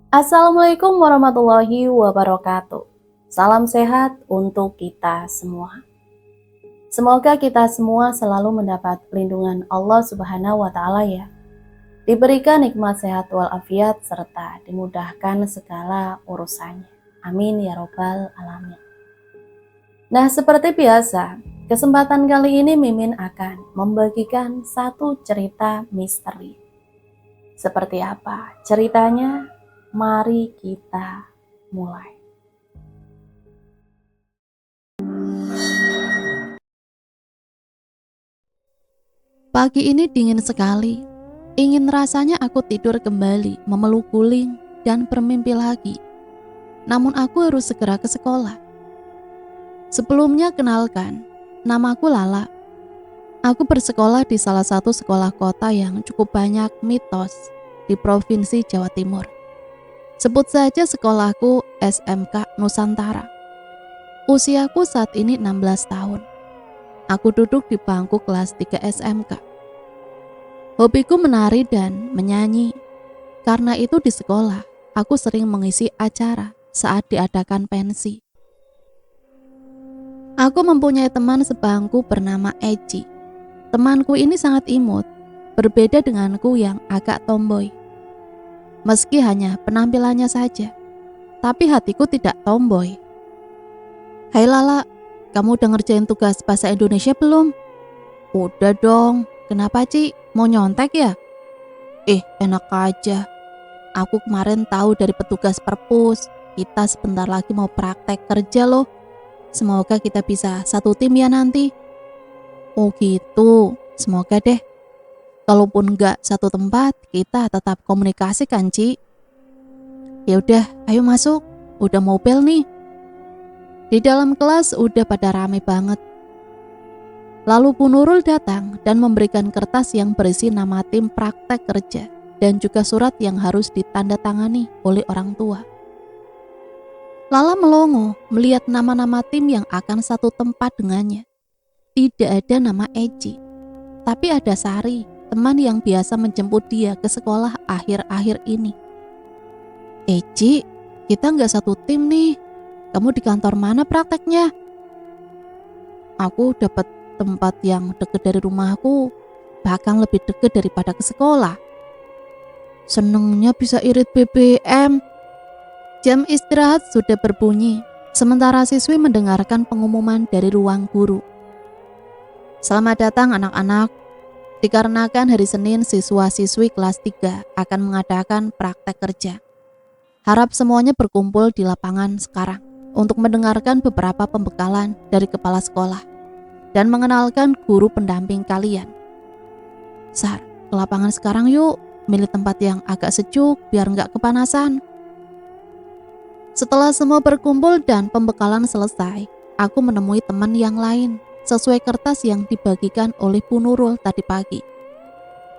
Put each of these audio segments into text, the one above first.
Assalamualaikum warahmatullahi wabarakatuh. Salam sehat untuk kita semua. Semoga kita semua selalu mendapat perlindungan Allah Subhanahu wa Ta'ala ya. Diberikan nikmat sehat walafiat serta dimudahkan segala urusannya. Amin ya robbal alamin. Nah, seperti biasa, kesempatan kali ini Mimin akan membagikan satu cerita misteri. Seperti apa ceritanya? Mari kita mulai. Pagi ini dingin sekali. Ingin rasanya aku tidur kembali, memeluk guling, dan bermimpi lagi. Namun aku harus segera ke sekolah. Sebelumnya kenalkan, namaku Lala. Aku bersekolah di salah satu sekolah kota yang cukup banyak mitos di Provinsi Jawa Timur. Sebut saja sekolahku SMK Nusantara. Usiaku saat ini 16 tahun. Aku duduk di bangku kelas 3 SMK. Hobiku menari dan menyanyi. Karena itu di sekolah, aku sering mengisi acara saat diadakan pensi. Aku mempunyai teman sebangku bernama Eci. Temanku ini sangat imut, berbeda denganku yang agak tomboy. Meski hanya penampilannya saja, tapi hatiku tidak tomboy. Hai Lala, kamu udah ngerjain tugas bahasa Indonesia belum? Udah dong, kenapa Ci? Mau nyontek ya? Enak aja. Aku kemarin tahu dari petugas perpus, kita sebentar lagi mau praktek kerja loh. Semoga kita bisa satu tim ya nanti. Oh gitu, semoga deh. Kalaupun nggak satu tempat, kita tetap komunikasi kan Ci? Ya udah, ayo masuk. Udah mau bel nih. Di dalam kelas udah pada rame banget. Lalu Bu Nurul datang dan memberikan kertas yang berisi nama tim praktek kerja dan juga surat yang harus ditandatangani oleh orang tua. Lala melongo melihat nama-nama tim yang akan satu tempat dengannya. Tidak ada nama Eci, tapi ada Sari, teman yang biasa menjemput dia ke sekolah akhir-akhir ini. Eci, kita nggak satu tim nih. Kamu di kantor mana prakteknya? Aku dapat tempat yang dekat dari rumahku, bahkan lebih dekat daripada ke sekolah. Senengnya bisa irit BBM. Jam istirahat sudah berbunyi, sementara siswi mendengarkan pengumuman dari ruang guru. Selamat datang anak-anak. Dikarenakan hari Senin siswa-siswi kelas 3 akan mengadakan praktek kerja. Harap semuanya berkumpul di lapangan sekarang untuk mendengarkan beberapa pembekalan dari kepala sekolah dan mengenalkan guru pendamping kalian. Sar, ke lapangan sekarang yuk, milih tempat yang agak sejuk biar nggak kepanasan. Setelah semua berkumpul dan pembekalan selesai, aku menemui teman yang lain sesuai kertas yang dibagikan oleh Bu Nurul tadi pagi.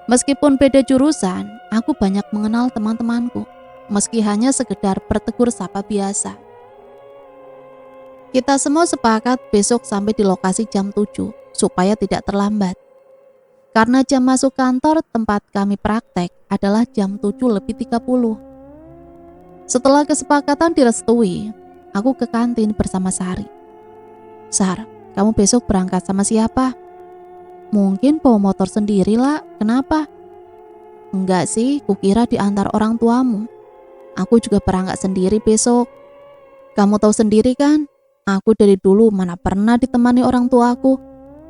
Meskipun beda jurusan, aku banyak mengenal teman-temanku, meski hanya sekedar bertegur sapa biasa. Kita semua sepakat besok sampai di lokasi jam 7 supaya tidak terlambat. Karena jam masuk kantor tempat kami praktek adalah jam 7:30. Setelah kesepakatan direstui, aku ke kantin bersama Sari. Sar, kamu besok berangkat sama siapa? Mungkin bawa motor sendiri lah, kenapa? Enggak sih, kukira diantar orang tuamu. Aku juga berangkat sendiri besok. Kamu tahu sendiri kan? Aku dari dulu mana pernah ditemani orang tuaku.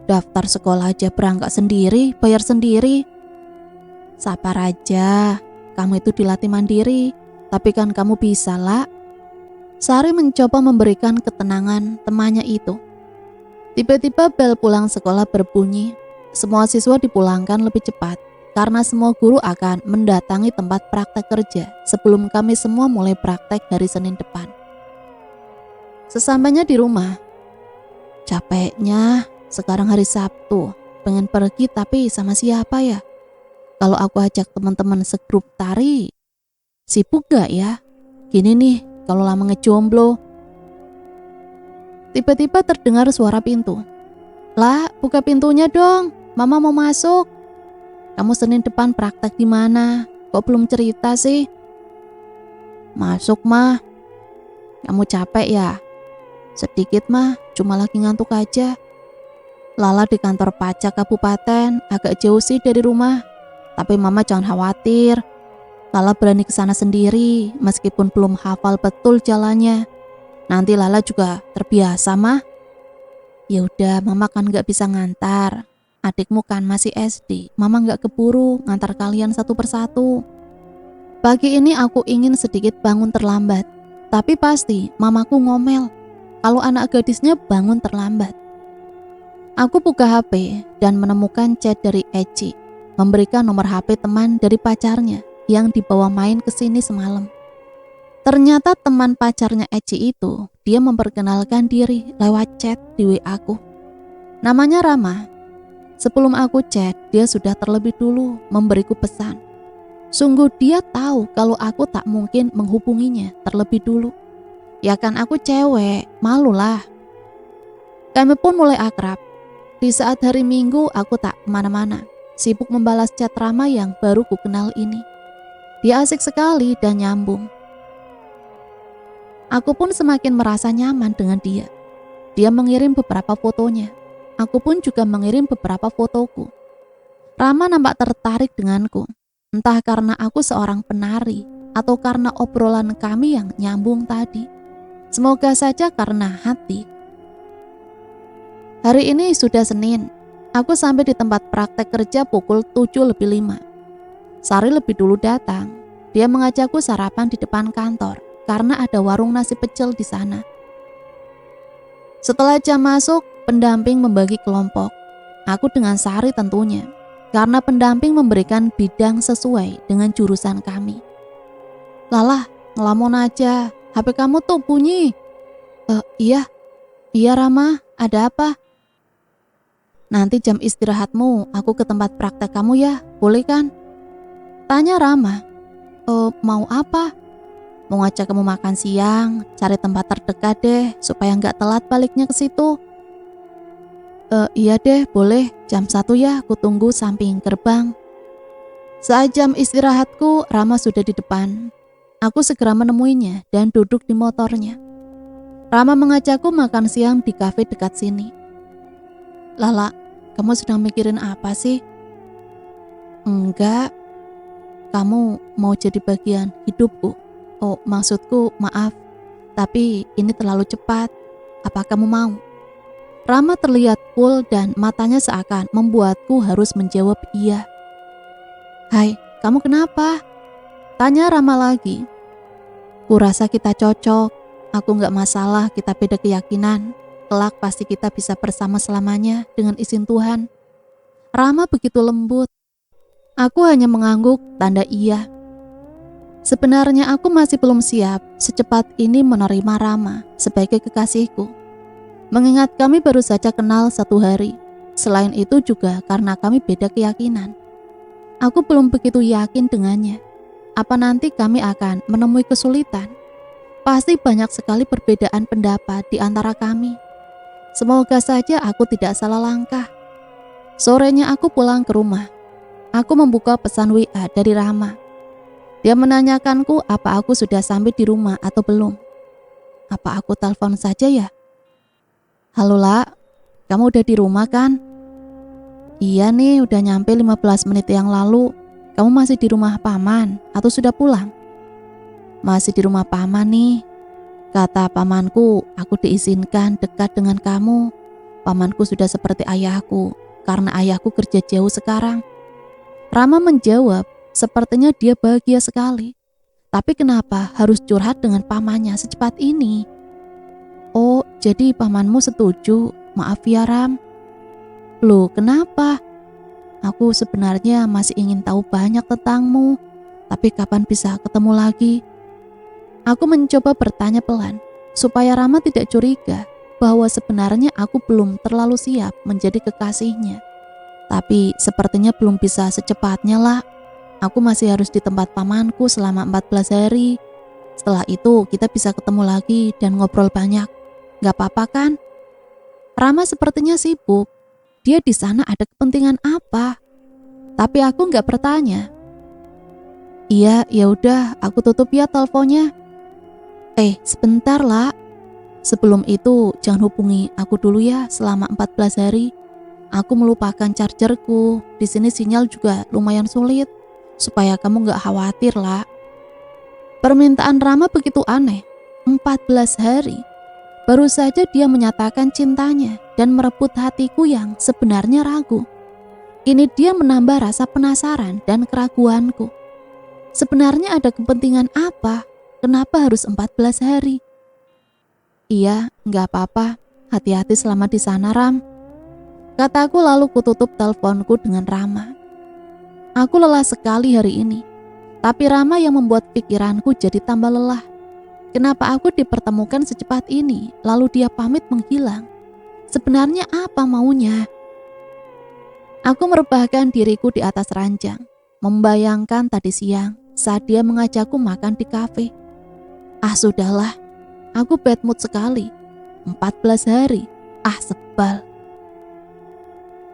Daftar sekolah aja berangkat sendiri, bayar sendiri. Sabar aja, kamu itu dilatih mandiri. Tapi kan kamu bisa lah. Sari mencoba memberikan ketenangan temannya itu. Tiba-tiba bel pulang sekolah berbunyi. Semua siswa dipulangkan lebih cepat karena semua guru akan mendatangi tempat praktek kerja sebelum kami semua mulai praktek hari Senin depan. Sesampainya di rumah, capeknya sekarang hari Sabtu, pengen pergi tapi sama siapa ya? Kalau aku ajak teman-teman segrup tari, sibuk gak ya? Gini nih, kalau lama ngejomblo. Tiba-tiba terdengar suara pintu. Lah, buka pintunya dong, mama mau masuk. Kamu Senin depan praktek di mana? Kok belum cerita sih? Masuk mah. Kamu capek ya? Sedikit mah, cuma lagi ngantuk aja. Lala di kantor pajak kabupaten, agak jauh sih dari rumah. Tapi mama jangan khawatir. Lala berani ke sana sendiri, meskipun belum hafal betul jalannya. Nanti Lala juga terbiasa mah. Ya udah, mama kan gak bisa ngantar. Adikmu kan masih SD, mama gak keburu ngantar kalian satu persatu. Pagi ini aku ingin sedikit bangun terlambat, tapi pasti mamaku ngomel kalau anak gadisnya bangun terlambat. Aku buka HP dan menemukan chat dari Eci, memberikan nomor HP teman dari pacarnya yang dibawa main ke sini semalam. Ternyata teman pacarnya Eci itu, dia memperkenalkan diri lewat chat di WA aku. Namanya Rama. Sebelum aku chat, dia sudah terlebih dulu memberiku pesan. Sungguh dia tahu kalau aku tak mungkin menghubunginya terlebih dulu. Ya kan aku cewek, malulah. Kami pun mulai akrab. Di saat hari Minggu aku tak kemana-mana, sibuk membalas chat Rama yang baru ku kenal ini. Dia asik sekali dan nyambung. Aku pun semakin merasa nyaman dengan dia. Dia mengirim beberapa fotonya. Aku pun juga mengirim beberapa fotoku. Rama nampak tertarik denganku. Entah karena aku seorang penari atau karena obrolan kami yang nyambung tadi. Semoga saja karena hati. Hari ini sudah Senin. Aku sampai di tempat praktek kerja pukul 7:05. Sari lebih dulu datang. Dia mengajakku sarapan di depan kantor karena ada warung nasi pecel di sana. Setelah jam masuk, pendamping membagi kelompok. Aku dengan Sari tentunya, karena pendamping memberikan bidang sesuai dengan jurusan kami. Lalah, ngelamun aja, HP kamu tuh bunyi. Iya Rama, ada apa? Nanti jam istirahatmu aku ke tempat praktek kamu ya, boleh kan? Tanya Rama. Mau apa? Mau ngajak kamu makan siang, cari tempat terdekat deh supaya nggak telat baliknya ke situ. Iya deh, boleh. Jam 1 ya, aku tunggu samping gerbang. Saat jam istirahatku, Rama sudah di depan. Aku segera menemuinya dan duduk di motornya. Rama mengajakku makan siang di kafe dekat sini. Lala, kamu sedang mikirin apa sih? Enggak, kamu mau jadi bagian hidupku. Oh, maksudku maaf, tapi ini terlalu cepat. Apa kamu mau? Rama terlihat cool dan matanya seakan membuatku harus menjawab iya. Hai, kamu kenapa? Tanya Rama lagi. Kurasa kita cocok, aku gak masalah kita beda keyakinan. Kelak pasti kita bisa bersama selamanya dengan izin Tuhan. Rama begitu lembut. Aku hanya mengangguk tanda iya. Sebenarnya aku masih belum siap secepat ini menerima Rama sebagai kekasihku. Mengingat kami baru saja kenal 1 hari. Selain itu juga karena kami beda keyakinan. Aku belum begitu yakin dengannya. Apa nanti kami akan menemui kesulitan? Pasti banyak sekali perbedaan pendapat di antara kami. Semoga saja aku tidak salah langkah. Sorenya aku pulang ke rumah. Aku membuka pesan WA dari Rama. Dia menanyakanku apa aku sudah sampai di rumah atau belum. Apa aku telepon saja ya? Halo La, kamu udah di rumah kan? Iya nih, udah nyampe 15 menit yang lalu. Kamu masih di rumah paman atau sudah pulang? Masih di rumah paman nih. Kata pamanku, aku diizinkan dekat dengan kamu. Pamanku sudah seperti ayahku, karena ayahku kerja jauh sekarang. Rama menjawab, sepertinya dia bahagia sekali. Tapi kenapa harus curhat dengan pamannya secepat ini? Oh, jadi pamanmu setuju. Maaf ya Ram. Loh, kenapa? Aku sebenarnya masih ingin tahu banyak tentangmu. Tapi kapan bisa ketemu lagi? Aku mencoba bertanya pelan, supaya Rama tidak curiga bahwa sebenarnya aku belum terlalu siap menjadi kekasihnya. Tapi sepertinya belum bisa secepatnya lah. Aku masih harus di tempat pamanku selama 14 hari. Setelah itu kita bisa ketemu lagi dan ngobrol banyak. Gak apa-apa kan? Rama sepertinya sibuk. Dia di sana ada kepentingan apa? Tapi aku gak bertanya. Iya, ya udah, aku tutup ya teleponnya. Sebentar lah. Sebelum itu jangan hubungi aku dulu ya selama 14 hari. Aku melupakan chargerku. Di sini sinyal juga lumayan sulit. Supaya kamu gak khawatir lah. Permintaan Rama begitu aneh. 14 hari. Baru saja dia menyatakan cintanya dan merebut hatiku yang sebenarnya ragu. Kini dia menambah rasa penasaran dan keraguanku. Sebenarnya ada kepentingan apa? Kenapa harus 14 hari? Iya, gak apa-apa. Hati-hati selama di sana, Ram. Kataku lalu kututup teleponku dengan Rama. Aku lelah sekali hari ini. Tapi Rama yang membuat pikiranku jadi tambah lelah. Kenapa aku dipertemukan secepat ini, lalu dia pamit menghilang? Sebenarnya apa maunya? Aku merebahkan diriku di atas ranjang, membayangkan tadi siang saat dia mengajakku makan di kafe. Sudahlah, aku bad mood sekali. 14 hari, sebal.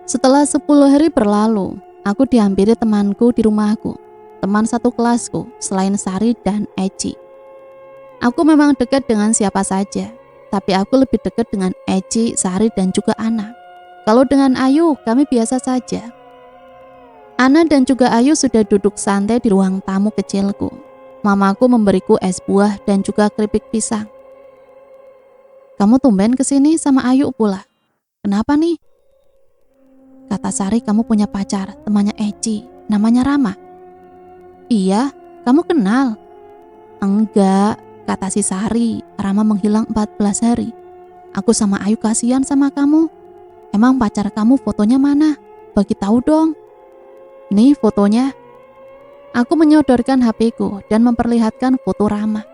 Setelah 10 hari berlalu, aku dihampiri temanku di rumahku, teman satu kelasku selain Sari dan Eci. Aku memang dekat dengan siapa saja, tapi aku lebih dekat dengan Eci, Sari dan juga Ana. Kalau dengan Ayu, kami biasa saja. Ana dan juga Ayu sudah duduk santai di ruang tamu kecilku. Mamaku memberiku es buah dan juga keripik pisang. Kamu tumben kesini sama Ayu pula. Kenapa nih? Kata Sari kamu punya pacar, temannya Eci, namanya Rama. Iya, kamu kenal? Enggak, kata si Sari, Rama menghilang 14 hari. Aku sama Ayu kasihan sama kamu. Emang pacar kamu fotonya mana? Bagi tahu dong. Nih fotonya. Aku menyodorkan HP-ku dan memperlihatkan foto Rama.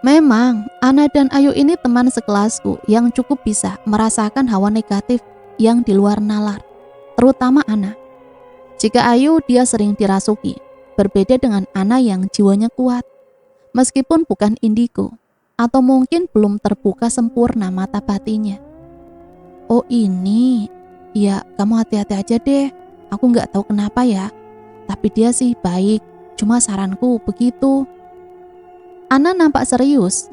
Memang, Ana dan Ayu ini teman sekelasku yang cukup bisa merasakan hawa negatif yang di luar nalar, terutama Ana. Jika Ayu, dia sering dirasuki, berbeda dengan Ana yang jiwanya kuat, meskipun bukan indigo, atau mungkin belum terbuka sempurna mata batinnya. Oh ini, ya kamu hati-hati aja deh, aku gak tahu kenapa ya, tapi dia sih baik, cuma saranku begitu. Ana nampak serius.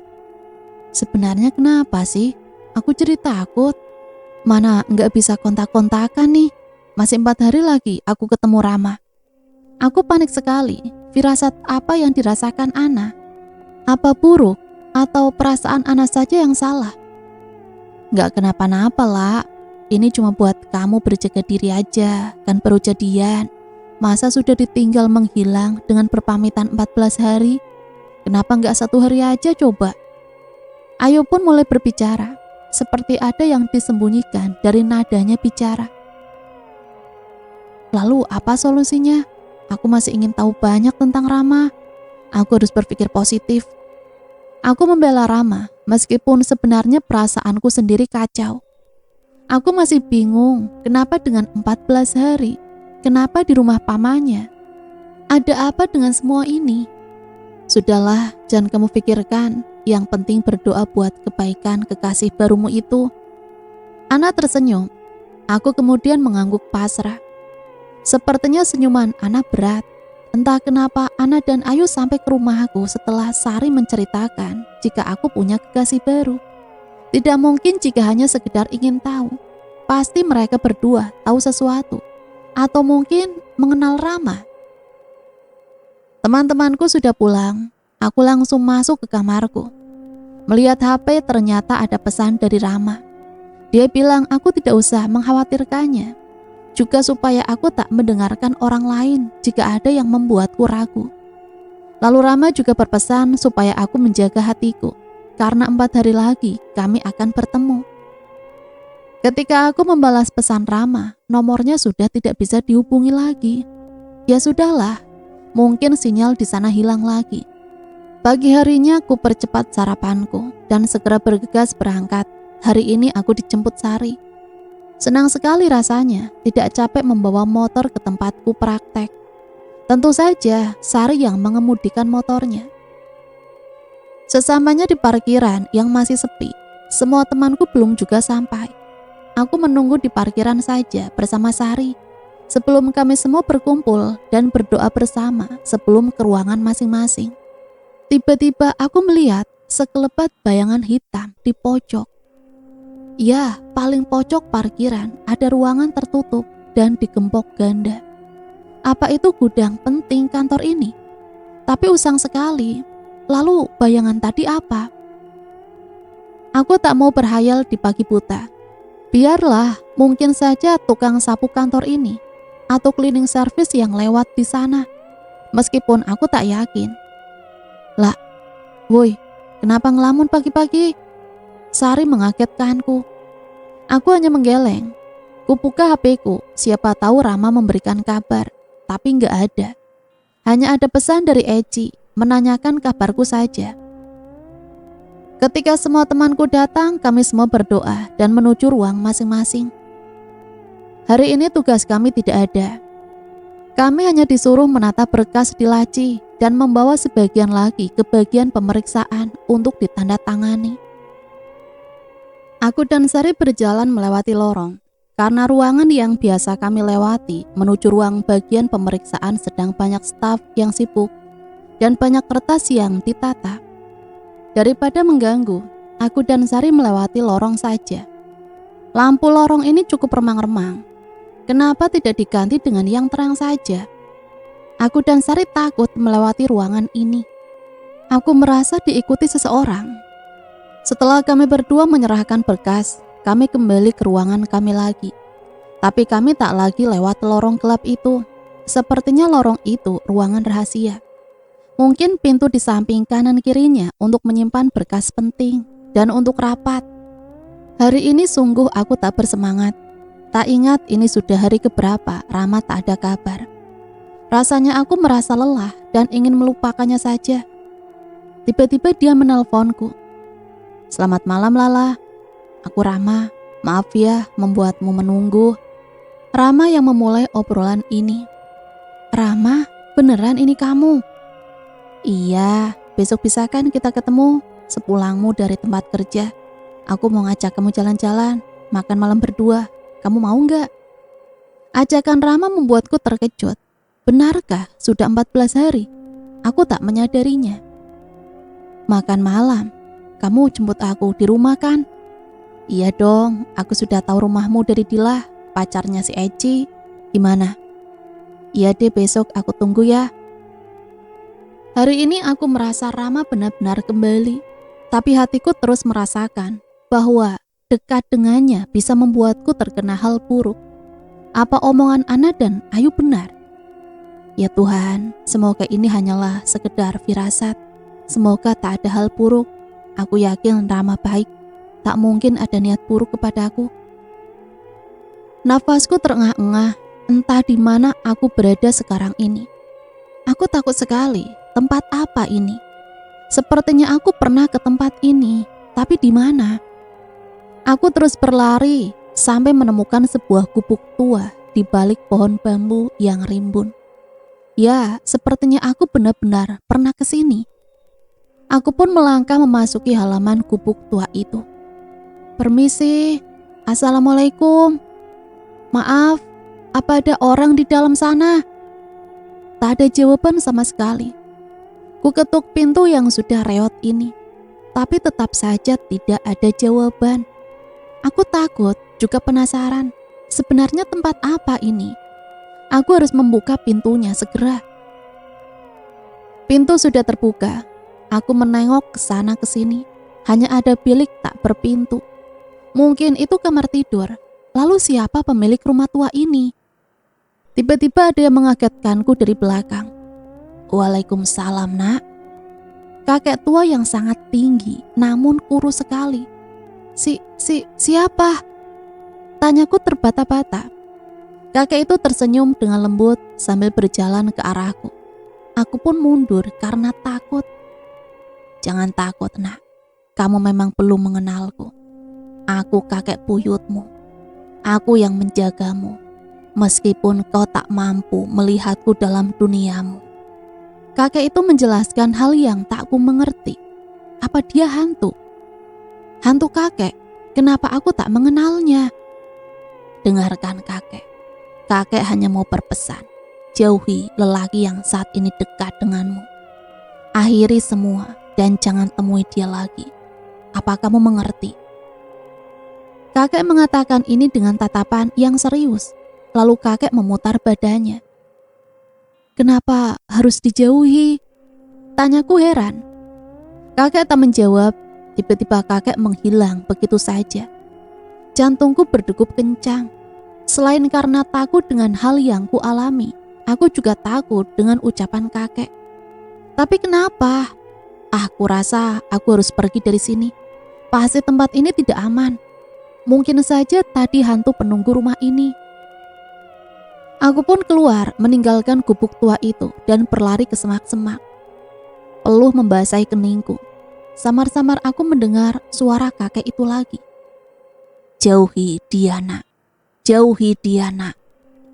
Sebenarnya kenapa sih? Aku jadi takut. Mana gak bisa kontak-kontakan nih. Masih 4 hari lagi aku ketemu Rama. Aku panik sekali. Firasat apa yang dirasakan Ana? Apa buruk? Atau perasaan Ana saja yang salah? Gak kenapa-napa lah. Ini cuma buat kamu berjaga diri aja. Kan baru jadian. Masa sudah ditinggal menghilang dengan berpamitan 14 hari? Kenapa gak 1 hari aja coba? Ayu pun mulai berbicara, seperti ada yang disembunyikan dari nadanya bicara. Lalu apa solusinya? Aku masih ingin tahu banyak tentang Rama. Aku harus berpikir positif. Aku membela Rama, meskipun sebenarnya perasaanku sendiri kacau. Aku masih bingung, kenapa dengan 14 hari? Kenapa di rumah pamannya? Ada apa dengan semua ini? Sudahlah, jangan kamu pikirkan. Yang penting berdoa buat kebaikan kekasih barumu itu. Ana tersenyum. Aku kemudian mengangguk pasrah. Sepertinya senyuman Ana berat. Entah kenapa Ana dan Ayu sampai ke rumahku setelah Sari menceritakan jika aku punya kekasih baru. Tidak mungkin jika hanya sekedar ingin tahu. Pasti mereka berdua tahu sesuatu. Atau mungkin mengenal Rama. Teman-temanku sudah pulang, aku langsung masuk ke kamarku. Melihat HP ternyata ada pesan dari Rama. Dia bilang aku tidak usah mengkhawatirkannya. Juga supaya aku tak mendengarkan orang lain jika ada yang membuatku ragu. Lalu Rama juga berpesan supaya aku menjaga hatiku. Karena 4 hari lagi kami akan bertemu. Ketika aku membalas pesan Rama, nomornya sudah tidak bisa dihubungi lagi. Ya sudahlah. Mungkin sinyal di sana hilang lagi. Pagi harinya aku percepat sarapanku dan segera bergegas berangkat. Hari ini aku dijemput Sari. Senang sekali rasanya tidak capek membawa motor ke tempatku praktek. Tentu saja Sari yang mengemudikan motornya. Sesamanya di parkiran yang masih sepi, semua temanku belum juga sampai. Aku menunggu di parkiran saja bersama Sari. Sebelum kami semua berkumpul dan berdoa bersama sebelum ke ruangan masing-masing. Tiba-tiba aku melihat sekelebat bayangan hitam di pojok. Ya, paling pojok parkiran ada ruangan tertutup dan digembok ganda. Apa itu gudang penting kantor ini? Tapi usang sekali. Lalu bayangan tadi apa? Aku tak mau berhayal di pagi buta. Biarlah, mungkin saja tukang sapu kantor ini atau cleaning service yang lewat di sana. Meskipun aku tak yakin. Lah, woi, kenapa ngelamun pagi-pagi? Sari mengagetkanku. Aku hanya menggeleng. Kubuka HP-ku, siapa tahu Rama memberikan kabar, tapi nggak ada. Hanya ada pesan dari Eci, menanyakan kabarku saja. Ketika semua temanku datang, kami semua berdoa dan menuju ruang masing-masing. Hari ini tugas kami tidak ada. Kami hanya disuruh menata berkas di laci dan membawa sebagian lagi ke bagian pemeriksaan untuk ditandatangani. Aku dan Sari berjalan melewati lorong, karena ruangan yang biasa kami lewati menuju ruang bagian pemeriksaan sedang banyak staf yang sibuk dan banyak kertas yang ditata. Daripada mengganggu, aku dan Sari melewati lorong saja. Lampu lorong ini cukup remang-remang. Kenapa tidak diganti dengan yang terang saja? Aku dan Sari takut melewati ruangan ini. Aku merasa diikuti seseorang. Setelah kami berdua menyerahkan berkas, kami kembali ke ruangan kami lagi. Tapi kami tak lagi lewat lorong gelap itu. Sepertinya lorong itu ruangan rahasia. Mungkin pintu di samping kanan kirinya untuk menyimpan berkas penting dan untuk rapat. Hari ini sungguh aku tak bersemangat. Tak ingat ini sudah hari keberapa Rama tak ada kabar. Rasanya aku merasa lelah dan ingin melupakannya saja. Tiba-tiba dia menelponku. "Selamat malam Lala, aku Rama, maaf ya membuatmu menunggu." Rama yang memulai obrolan ini. "Rama, beneran ini kamu?" "Iya, besok bisa kan kita ketemu sepulangmu dari tempat kerja. Aku mau ngajak kamu jalan-jalan, makan malam berdua, kamu mau gak?" Ajakan Rama membuatku terkejut. Benarkah sudah 14 hari? Aku tak menyadarinya. "Makan malam? Kamu jemput aku di rumah kan?" "Iya dong, aku sudah tahu rumahmu dari Dilah, pacarnya si Eci. Gimana?" "Iya deh, besok aku tunggu ya." Hari ini aku merasa Rama benar-benar kembali. Tapi hatiku terus merasakan bahwa dekat dengannya bisa membuatku terkena hal buruk. Apa omongan Ana dan Ayu benar? Ya Tuhan, semoga ini hanyalah sekedar firasat. Semoga tak ada hal buruk. Aku yakin Rama baik, tak mungkin ada niat buruk kepadaku. Nafasku terengah-engah, entah di mana aku berada sekarang ini. Aku takut sekali, tempat apa ini? Sepertinya aku pernah ke tempat ini, tapi di mana? Aku terus berlari sampai menemukan sebuah gubuk tua di balik pohon bambu yang rimbun. Ya, sepertinya aku benar-benar pernah ke sini. Aku pun melangkah memasuki halaman gubuk tua itu. "Permisi, Assalamualaikum. Maaf, apa ada orang di dalam sana?" Tak ada jawaban sama sekali. Ku ketuk pintu yang sudah reot ini, tapi tetap saja tidak ada jawaban. Aku takut, juga penasaran. Sebenarnya tempat apa ini? Aku harus membuka pintunya segera. Pintu sudah terbuka. Aku menengok ke sana ke sini. Hanya ada bilik tak berpintu. Mungkin itu kamar tidur. Lalu siapa pemilik rumah tua ini? Tiba-tiba ada yang mengagetkanku dari belakang. "Waalaikumsalam, Nak." Kakek tua yang sangat tinggi, namun kurus sekali. Siapa? Tanyaku terbata-bata. Kakek itu tersenyum dengan lembut sambil berjalan ke arahku. Aku pun mundur karena takut. "Jangan takut, Nak. Kamu memang belum mengenalku. Aku kakek buyutmu. Aku yang menjagamu, meskipun kau tak mampu melihatku dalam duniamu." Kakek itu menjelaskan hal yang tak ku mengerti. Apa dia hantu? Hantu kakek? Kenapa aku tak mengenalnya? "Dengarkan kakek. Kakek hanya mau berpesan. Jauhi lelaki yang saat ini dekat denganmu. Akhiri semua dan jangan temui dia lagi. Apa kamu mengerti?" Kakek mengatakan ini dengan tatapan yang serius. Lalu kakek memutar badannya. "Kenapa harus dijauhi?" tanyaku heran. Kakek tak menjawab. Tiba-tiba kakek menghilang begitu saja. Jantungku berdegup kencang. Selain karena takut dengan hal yang ku alami, aku juga takut dengan ucapan kakek. Tapi kenapa? Aku rasa aku harus pergi dari sini. Pasti tempat ini tidak aman. Mungkin saja tadi hantu penunggu rumah ini. Aku pun keluar meninggalkan gubuk tua itu dan berlari ke semak-semak. Peluh membasahi keningku. Samar-samar aku mendengar suara kakek itu lagi. "Jauhi dia, nak. Jauhi dia, nak.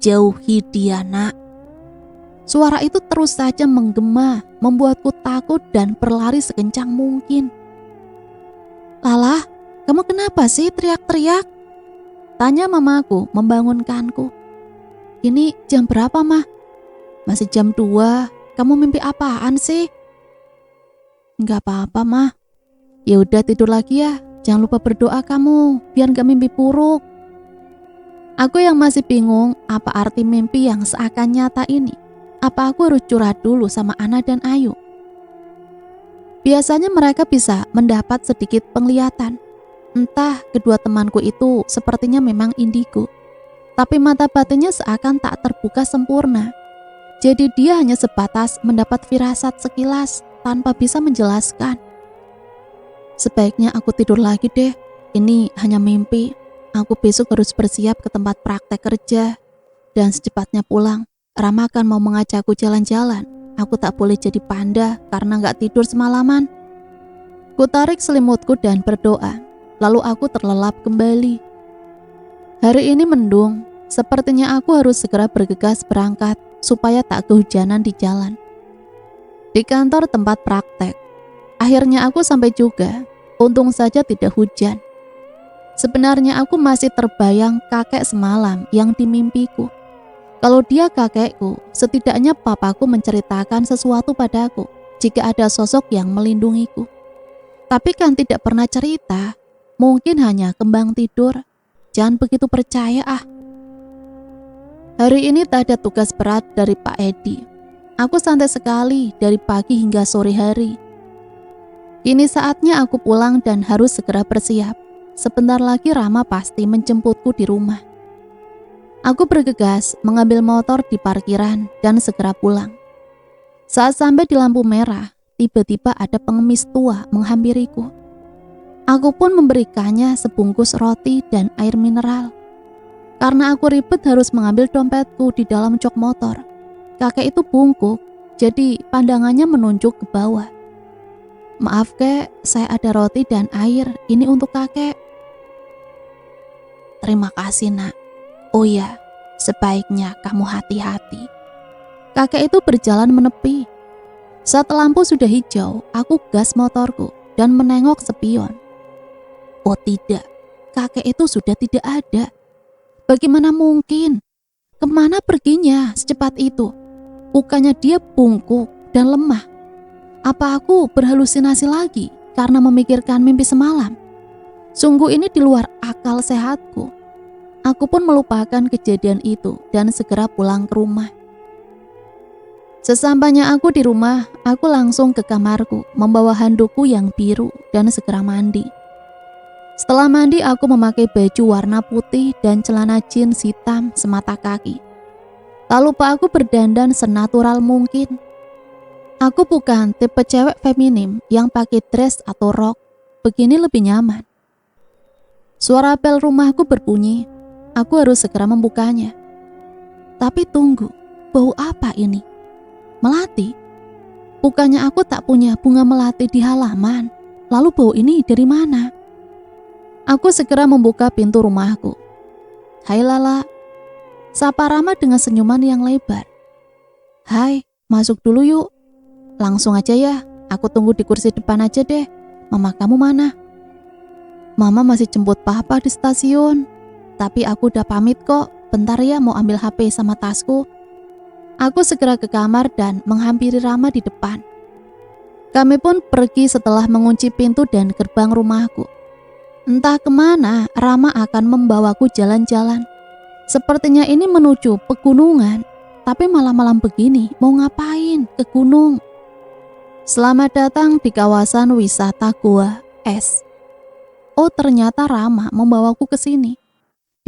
Jauhi dia, nak." Suara itu terus saja menggema, membuatku takut dan berlari sekencang mungkin. "Lala, kamu kenapa sih teriak-teriak?" tanya mamaku membangunkanku. "Ini jam berapa, Mah?" "Masih jam 2. Kamu mimpi apaan sih?" "Enggak apa-apa, Mah. Ya udah tidur lagi ya. Jangan lupa berdoa kamu, biar gak mimpi buruk." Aku yang masih bingung apa arti mimpi yang seakan nyata ini. Apa aku harus curhat dulu sama Ana dan Ayu? Biasanya mereka bisa mendapat sedikit penglihatan. Entah kedua temanku itu sepertinya memang indigo. Tapi mata batinnya seakan tak terbuka sempurna. Jadi dia hanya sebatas mendapat firasat sekilas tanpa bisa menjelaskan. Sebaiknya aku tidur lagi deh. Ini hanya mimpi. Aku besok harus bersiap ke tempat praktek kerja. Dan secepatnya pulang. Rama kan mau mengajakku jalan-jalan. Aku tak boleh jadi panda karena gak tidur semalaman. Ku tarik selimutku dan berdoa. Lalu aku terlelap kembali. Hari ini mendung. Sepertinya aku harus segera bergegas berangkat supaya tak kehujanan di jalan. Di kantor tempat praktek. Akhirnya aku sampai juga. Untung saja tidak hujan. Sebenarnya aku masih terbayang kakek semalam yang dimimpiku. Kalau dia kakekku, setidaknya papaku menceritakan sesuatu padaku jika ada sosok yang melindungiku. Tapi kan tidak pernah cerita, mungkin hanya kembang tidur. Jangan begitu percaya ah. Hari ini tak ada tugas berat dari Pak Edi. Aku santai sekali dari pagi hingga sore hari. Kini saatnya aku pulang dan harus segera bersiap. Sebentar lagi Rama pasti menjemputku di rumah. Aku bergegas mengambil motor di parkiran dan segera pulang. Saat sampai di lampu merah, tiba-tiba ada pengemis tua menghampiriku. Aku pun memberikannya sebungkus roti dan air mineral. Karena aku ribet harus mengambil dompetku di dalam jok motor. Kakek itu bungkuk, jadi pandangannya menunjuk ke bawah. "Maaf kek, saya ada roti dan air, ini untuk kakek." "Terima kasih nak. Oh ya, sebaiknya kamu hati-hati." Kakek itu berjalan menepi. Saat lampu sudah hijau, aku gas motorku dan menengok spion. Oh tidak, kakek itu sudah tidak ada. Bagaimana mungkin? Kemana perginya secepat itu? Bukannya dia bungkuk dan lemah. Apa aku berhalusinasi lagi karena memikirkan mimpi semalam? Sungguh ini di luar akal sehatku. Aku pun melupakan kejadian itu dan segera pulang ke rumah. Sesampainya aku di rumah, aku langsung ke kamarku, membawa handukku yang biru dan segera mandi. Setelah mandi, aku memakai baju warna putih dan celana jeans hitam semata kaki. Tak lupa aku berdandan senatural mungkin. Aku bukan tipe cewek feminim yang pakai dress atau rok. Begini lebih nyaman. Suara bel rumahku berbunyi. Aku harus segera membukanya. Tapi tunggu, bau apa ini? Melati? Bukannya aku tak punya bunga melati di halaman? Lalu bau ini dari mana? Aku segera membuka pintu rumahku. "Hai Lala," sapa Rama dengan senyuman yang lebar. "Hai, masuk dulu yuk." "Langsung aja ya, aku tunggu di kursi depan aja deh. Mama kamu mana?" "Mama masih jemput papa di stasiun. Tapi aku udah pamit kok, bentar ya mau ambil HP sama tasku." Aku segera ke kamar dan menghampiri Rama di depan. Kami pun pergi setelah mengunci pintu dan gerbang rumahku. Entah kemana Rama akan membawaku jalan-jalan. Sepertinya ini menuju pegunungan, tapi malam-malam begini mau ngapain ke gunung? Selamat datang di kawasan wisata Goa Es. Oh, ternyata Rama membawaku ke sini.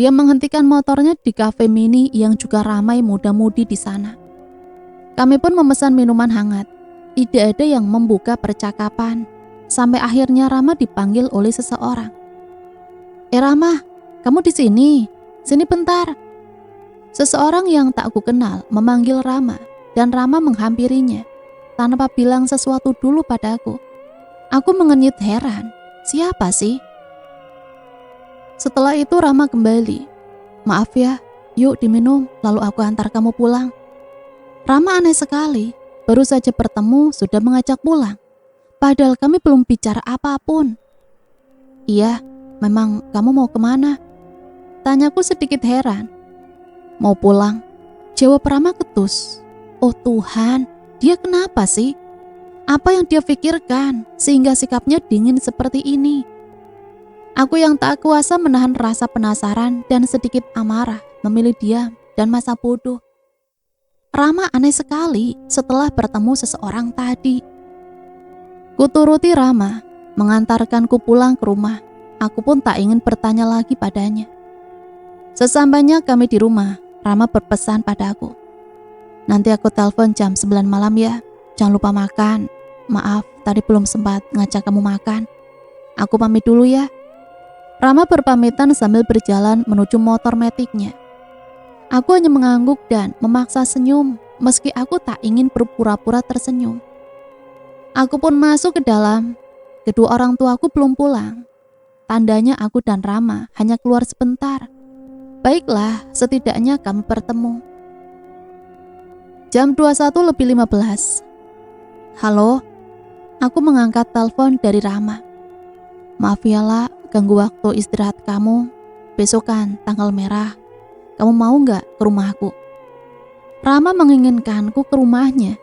Dia menghentikan motornya di kafe mini yang juga ramai muda-mudi di sana. Kami pun memesan minuman hangat. Tidak ada yang membuka percakapan. Sampai akhirnya Rama dipanggil oleh seseorang. Rama, kamu di sini? Sini bentar. Seseorang yang tak aku kenal memanggil Rama dan Rama menghampirinya tanpa bilang sesuatu dulu padaku. Aku mengenyit heran. Siapa sih? Setelah itu Rama kembali. Maaf ya, yuk diminum lalu aku antar kamu pulang. Rama aneh sekali. Baru saja bertemu sudah mengajak pulang. Padahal kami belum bicara apapun. Iya, memang kamu mau kemana? Tanyaku sedikit heran. Mau pulang. Jawab Rama ketus. Oh Tuhan, dia kenapa sih? Apa yang dia pikirkan sehingga sikapnya dingin seperti ini? Aku yang tak kuasa menahan rasa penasaran dan sedikit amarah memilih diam dan masa bodoh. Rama aneh sekali setelah bertemu seseorang tadi. Kuturuti Rama, mengantarkanku pulang ke rumah. Aku pun tak ingin bertanya lagi padanya. Sesampainya kami di rumah, Rama berpesan padaku. Nanti aku telepon jam 9 malam ya, jangan lupa makan. Maaf, tadi belum sempat ngajak kamu makan. Aku pamit dulu ya. Rama berpamitan sambil berjalan menuju motor metiknya. Aku hanya mengangguk dan memaksa senyum, meski aku tak ingin berpura-pura tersenyum. Aku pun masuk ke dalam. Kedua orang tuaku belum pulang. Tandanya aku dan Rama hanya keluar sebentar. Baiklah, setidaknya kami bertemu. Jam 21:15. Halo, aku mengangkat telepon dari Rama. Maaf ya La, ganggu waktu istirahat kamu. Besok kan tanggal merah. Kamu mau gak ke rumahku? Rama menginginkanku ke rumahnya.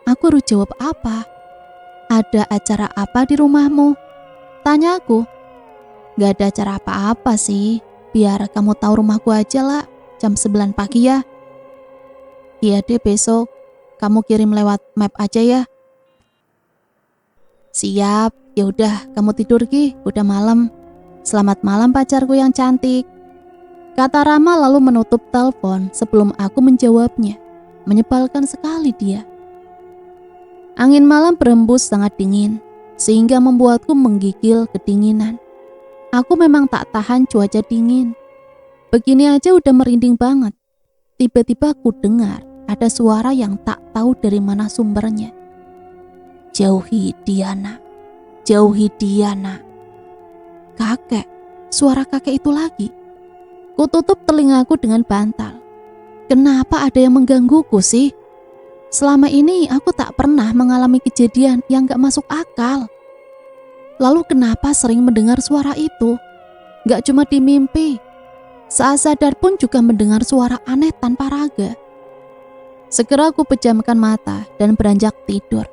Aku harus jawab apa? Ada acara apa di rumahmu? Tanya aku. Gak ada acara apa-apa sih. Biar kamu tahu rumahku aja lah. Jam 9 pagi ya. Iya deh besok. Kamu kirim lewat map aja ya. Siap. Yaudah kamu tidur Ki. Udah malam. Selamat malam pacarku yang cantik. Kata Rama lalu menutup telepon sebelum aku menjawabnya. Menyebalkan sekali dia. Angin malam berembus sangat dingin, sehingga membuatku menggigil kedinginan. Aku memang tak tahan cuaca dingin. Begini aja udah merinding banget. Tiba-tiba aku dengar ada suara yang tak tahu dari mana sumbernya. Jauhi Diana. Jauhi Diana. Kakek. Suara kakek itu lagi. Kututup telingaku dengan bantal. Kenapa ada yang menggangguku sih? Selama ini aku tak pernah mengalami kejadian yang gak masuk akal. Lalu kenapa sering mendengar suara itu? Gak cuma di mimpi. Saat sadar pun juga mendengar suara aneh tanpa raga. Segera aku pejamkan mata dan beranjak tidur.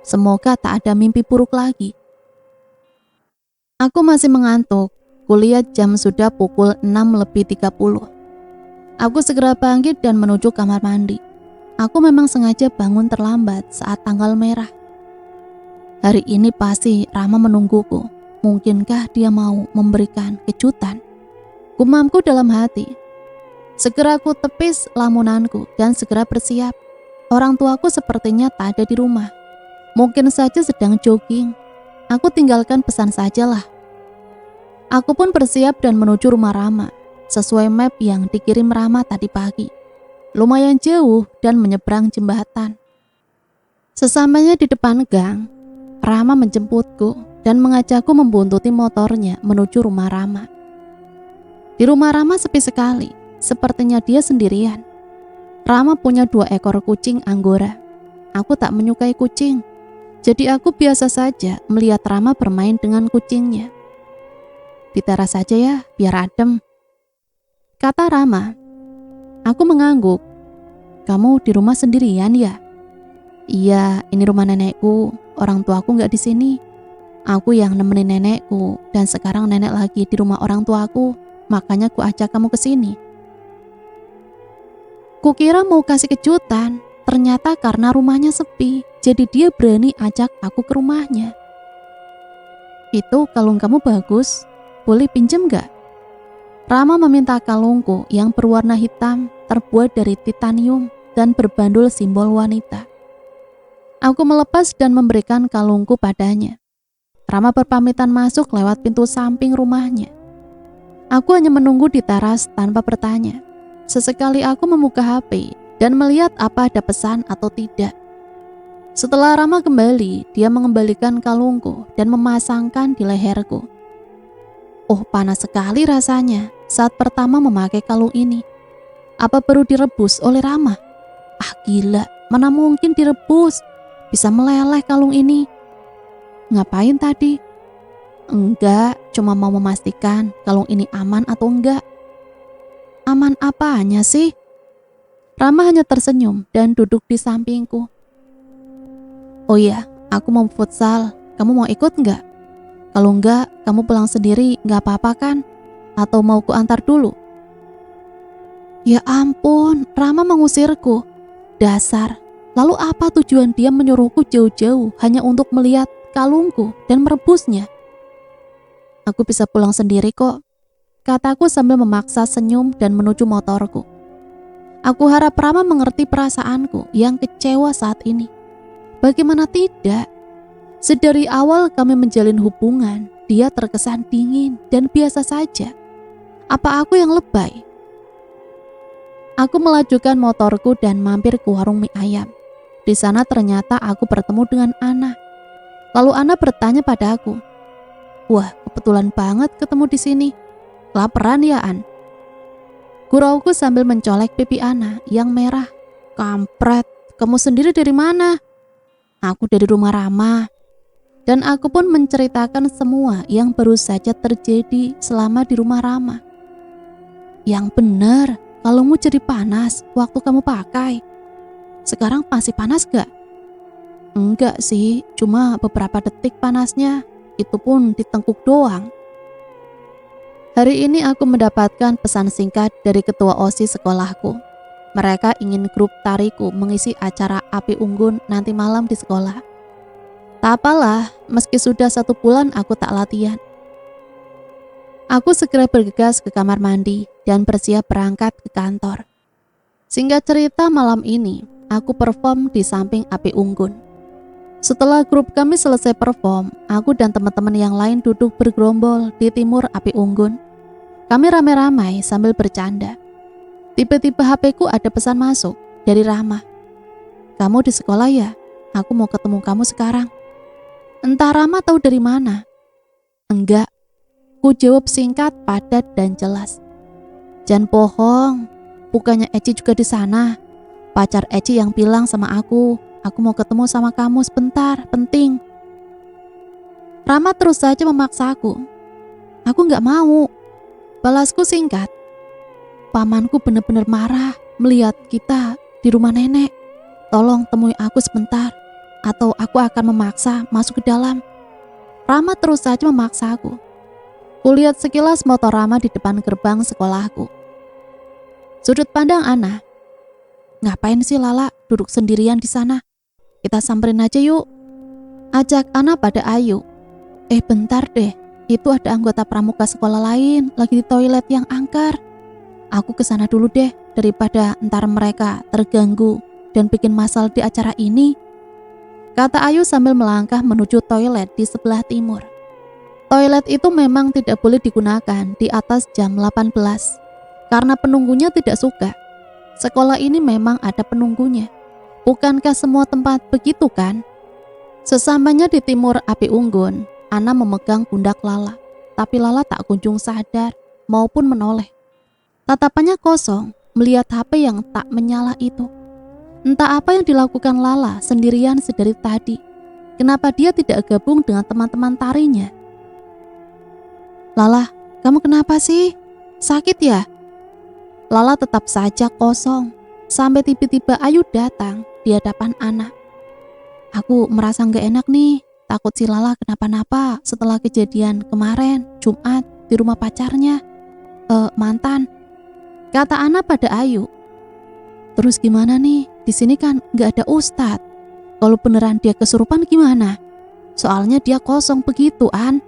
Semoga tak ada mimpi buruk lagi. Aku masih mengantuk. Kulihat jam sudah pukul 6:30. Aku segera bangkit dan menuju kamar mandi. Aku memang sengaja bangun terlambat saat tanggal merah. Hari ini pasti Rama menungguku. Mungkinkah dia mau memberikan kejutan? Gumamku dalam hati. Segera aku tepis lamunanku dan segera bersiap. Orang tuaku sepertinya tak ada di rumah. Mungkin saja sedang jogging. Aku tinggalkan pesan sajalah. Aku pun bersiap dan menuju rumah Rama, sesuai map yang dikirim Rama tadi pagi. Lumayan jauh dan menyeberang jembatan. Sesampainya di depan gang, Rama menjemputku dan mengajakku membuntuti motornya menuju rumah Rama. Di rumah Rama sepi sekali, sepertinya dia sendirian. Rama punya 2 ekor kucing Anggora. Aku tak menyukai kucing, jadi aku biasa saja melihat Rama bermain dengan kucingnya. Di teras saja ya, biar adem, kata Rama. Aku mengangguk. Kamu di rumah sendirian ya? Iya, ini rumah nenekku. Orang tuaku nggak di sini. Aku yang nemenin nenekku, dan sekarang nenek lagi di rumah orang tuaku. Makanya ku ajak kamu ke sini. Kukira mau kasih kejutan, ternyata karena rumahnya sepi, jadi dia berani ajak aku ke rumahnya. Itu kalung kamu bagus, boleh pinjem gak? Rama meminta kalungku yang berwarna hitam, terbuat dari titanium dan berbandul simbol wanita. Aku melepas dan memberikan kalungku padanya. Rama berpamitan masuk lewat pintu samping rumahnya. Aku hanya menunggu di teras tanpa bertanya. Sesekali aku membuka HP dan melihat apa ada pesan atau tidak. Setelah Rama kembali, dia mengembalikan kalungku dan memasangkan di leherku. Oh, panas sekali rasanya saat pertama memakai kalung ini. Apa perlu direbus oleh Rama? Ah gila, mana mungkin direbus? Bisa meleleh kalung ini. Ngapain tadi? Enggak, cuma mau memastikan kalung ini aman atau enggak. Aman apanya sih? Rama hanya tersenyum dan duduk di sampingku. Oh iya, aku mau futsal. Kamu mau ikut enggak? Kalau enggak, kamu pulang sendiri enggak apa-apa kan? Atau mau ku antar dulu? Ya ampun, Rama mengusirku. Dasar. Lalu apa tujuan dia menyuruhku jauh-jauh hanya untuk melihat kalungku dan merebusnya? Aku bisa pulang sendiri kok, kataku sambil memaksa senyum dan menuju motorku. Aku harap Rama mengerti perasaanku yang kecewa saat ini. Bagaimana tidak? Sedari awal kami menjalin hubungan, dia terkesan dingin dan biasa saja. Apa aku yang lebay? Aku melajukan motorku dan mampir ke warung mie ayam. Di sana ternyata aku bertemu dengan Ana. Lalu Ana bertanya padaku, "Wah, kebetulan banget ketemu di sini. Kelaparan ya, An?" Gurauku sambil mencolek pipi Ana yang merah. "Kampret, kamu sendiri dari mana?" "Aku dari rumah Rama." Dan aku pun menceritakan semua yang baru saja terjadi selama di rumah Rama. "Yang benar, kalungmu jadi panas waktu kamu pakai. Sekarang masih panas gak?" "Enggak sih, cuma beberapa detik panasnya. Itu pun di tengkuk doang." Hari ini aku mendapatkan pesan singkat dari ketua OSIS sekolahku. Mereka ingin grup tariku mengisi acara api unggun nanti malam di sekolah. Tak apalah, meski sudah 1 bulan aku tak latihan. Aku segera bergegas ke kamar mandi dan bersiap berangkat ke kantor. Singkat cerita, malam ini aku perform di samping api unggun. Setelah grup kami selesai perform, aku dan teman-teman yang lain duduk bergerombol di timur api unggun. Kami ramai-ramai sambil bercanda. Tiba-tiba HP-ku ada pesan masuk dari Rama. "Kamu di sekolah ya? Aku mau ketemu kamu sekarang." Entah Rama tahu dari mana. "Enggak," ku jawab singkat, padat dan jelas. "Jangan bohong, bukannya Eci juga di sana? Pacar Eci yang bilang sama aku mau ketemu sama kamu sebentar, penting." Rama terus saja memaksa aku. "Aku gak mau." Balasku singkat. "Pamanku benar-benar marah melihat kita di rumah nenek. Tolong temui aku sebentar, atau aku akan memaksa masuk ke dalam." Rama terus saja memaksa aku. Kulihat sekilas motor Rama di depan gerbang sekolahku. Sudut pandang Ana. "Ngapain sih Lala duduk sendirian di sana? Kita samperin aja yuk," ajak Ana pada Ayu. Bentar deh, itu ada anggota pramuka sekolah lain lagi di toilet yang angker. Aku kesana dulu deh, daripada entar mereka terganggu dan bikin masalah di acara ini," kata Ayu sambil melangkah menuju toilet di sebelah timur. Toilet itu memang tidak boleh digunakan di atas jam 18 karena penunggunya tidak suka. Sekolah ini memang ada penunggunya. Bukankah semua tempat begitu kan? Sesampainya di timur api unggun, Ana memegang pundak Lala, tapi Lala tak kunjung sadar maupun menoleh. Tatapannya kosong melihat HP yang tak menyala itu. Entah apa yang dilakukan Lala sendirian sedari tadi. Kenapa dia tidak gabung dengan teman-teman tarinya? "Lala, kamu kenapa sih? Sakit ya?" Lala tetap saja kosong, sampai tiba-tiba Ayu datang di hadapan Ana. Aku merasa gak enak nih, takut si Lala kenapa-napa setelah kejadian kemarin Jumat di rumah pacarnya, mantan, kata Ana pada Ayu. Terus gimana nih, di sini kan gak ada Ustadz. Kalau beneran dia kesurupan gimana? Soalnya dia kosong begitu, An.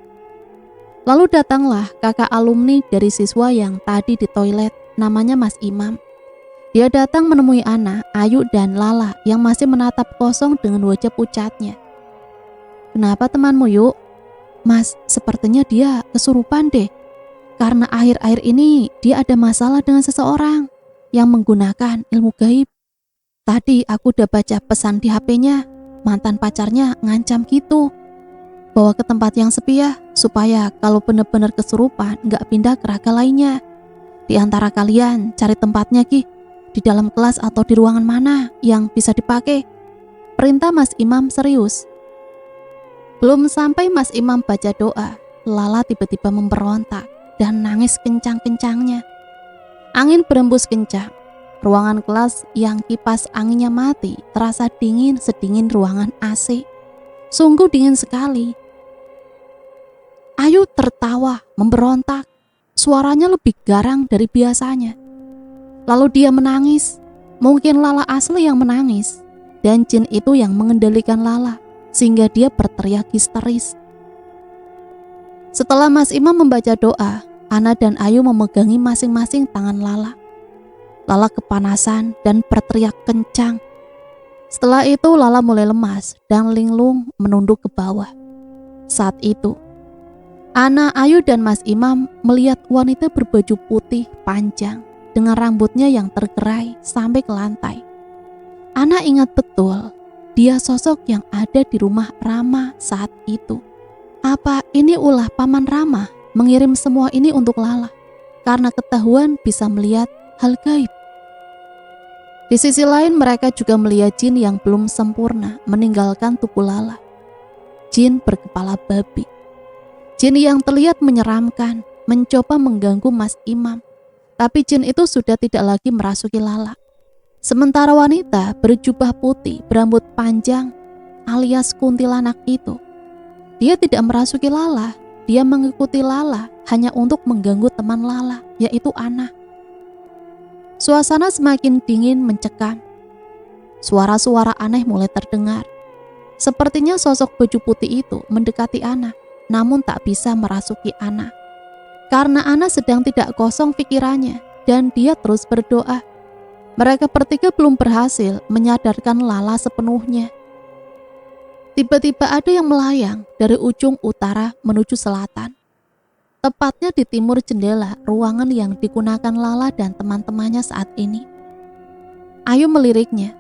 Lalu datanglah kakak alumni dari siswa yang tadi di toilet, namanya Mas Imam. Dia datang menemui Ana, Ayu, dan Lala yang masih menatap kosong dengan wajah pucatnya. Kenapa temanmu, Yuk? Mas, sepertinya dia kesurupan deh. Karena akhir-akhir ini dia ada masalah dengan seseorang yang menggunakan ilmu gaib. Tadi aku udah baca pesan di HP-nya, mantan pacarnya ngancam gitu. Bawa ke tempat yang sepi ya, supaya kalau benar-benar kesurupan gak pindah ke raga lainnya. Di antara kalian cari tempatnya Ki, di dalam kelas atau di ruangan mana yang bisa dipakai. Perintah Mas Imam serius. Belum sampai Mas Imam baca doa, Lala tiba-tiba memberontak dan nangis kencang-kencangnya. Angin berembus kencang. Ruangan kelas yang kipas anginnya mati terasa dingin sedingin ruangan AC. Sungguh dingin sekali. Ayu tertawa, memberontak. Suaranya lebih garang dari biasanya. Lalu dia menangis. Mungkin Lala asli yang menangis. Dan jin itu yang mengendalikan Lala, sehingga dia berteriak histeris. Setelah Mas Imam membaca doa, Ana dan Ayu memegangi masing-masing tangan Lala. Lala kepanasan dan berteriak kencang. Setelah itu Lala mulai lemas dan linglung menunduk ke bawah. Saat itu, Ana, Ayu, dan Mas Imam melihat wanita berbaju putih panjang dengan rambutnya yang tergerai sampai ke lantai. Ana ingat betul, dia sosok yang ada di rumah Rama saat itu. Apa ini ulah Paman Rama mengirim semua ini untuk Lala karena ketahuan bisa melihat hal gaib? Di sisi lain mereka juga melihat jin yang belum sempurna meninggalkan tubuh Lala. Jin berkepala babi. Jin yang terlihat menyeramkan mencoba mengganggu Mas Imam. Tapi jin itu sudah tidak lagi merasuki Lala. Sementara wanita berjubah putih berambut panjang alias kuntilanak itu, dia tidak merasuki Lala. Dia mengikuti Lala hanya untuk mengganggu teman Lala, yaitu Ana. Suasana semakin dingin mencekam. Suara-suara aneh mulai terdengar. Sepertinya sosok baju putih itu mendekati Ana, namun tak bisa merasuki Ana. Karena Ana sedang tidak kosong pikirannya dan dia terus berdoa. Mereka bertiga belum berhasil menyadarkan Lala sepenuhnya. Tiba-tiba ada yang melayang dari ujung utara menuju selatan. Tepatnya di timur jendela ruangan yang digunakan Lala dan teman-temannya saat ini. Ayu meliriknya.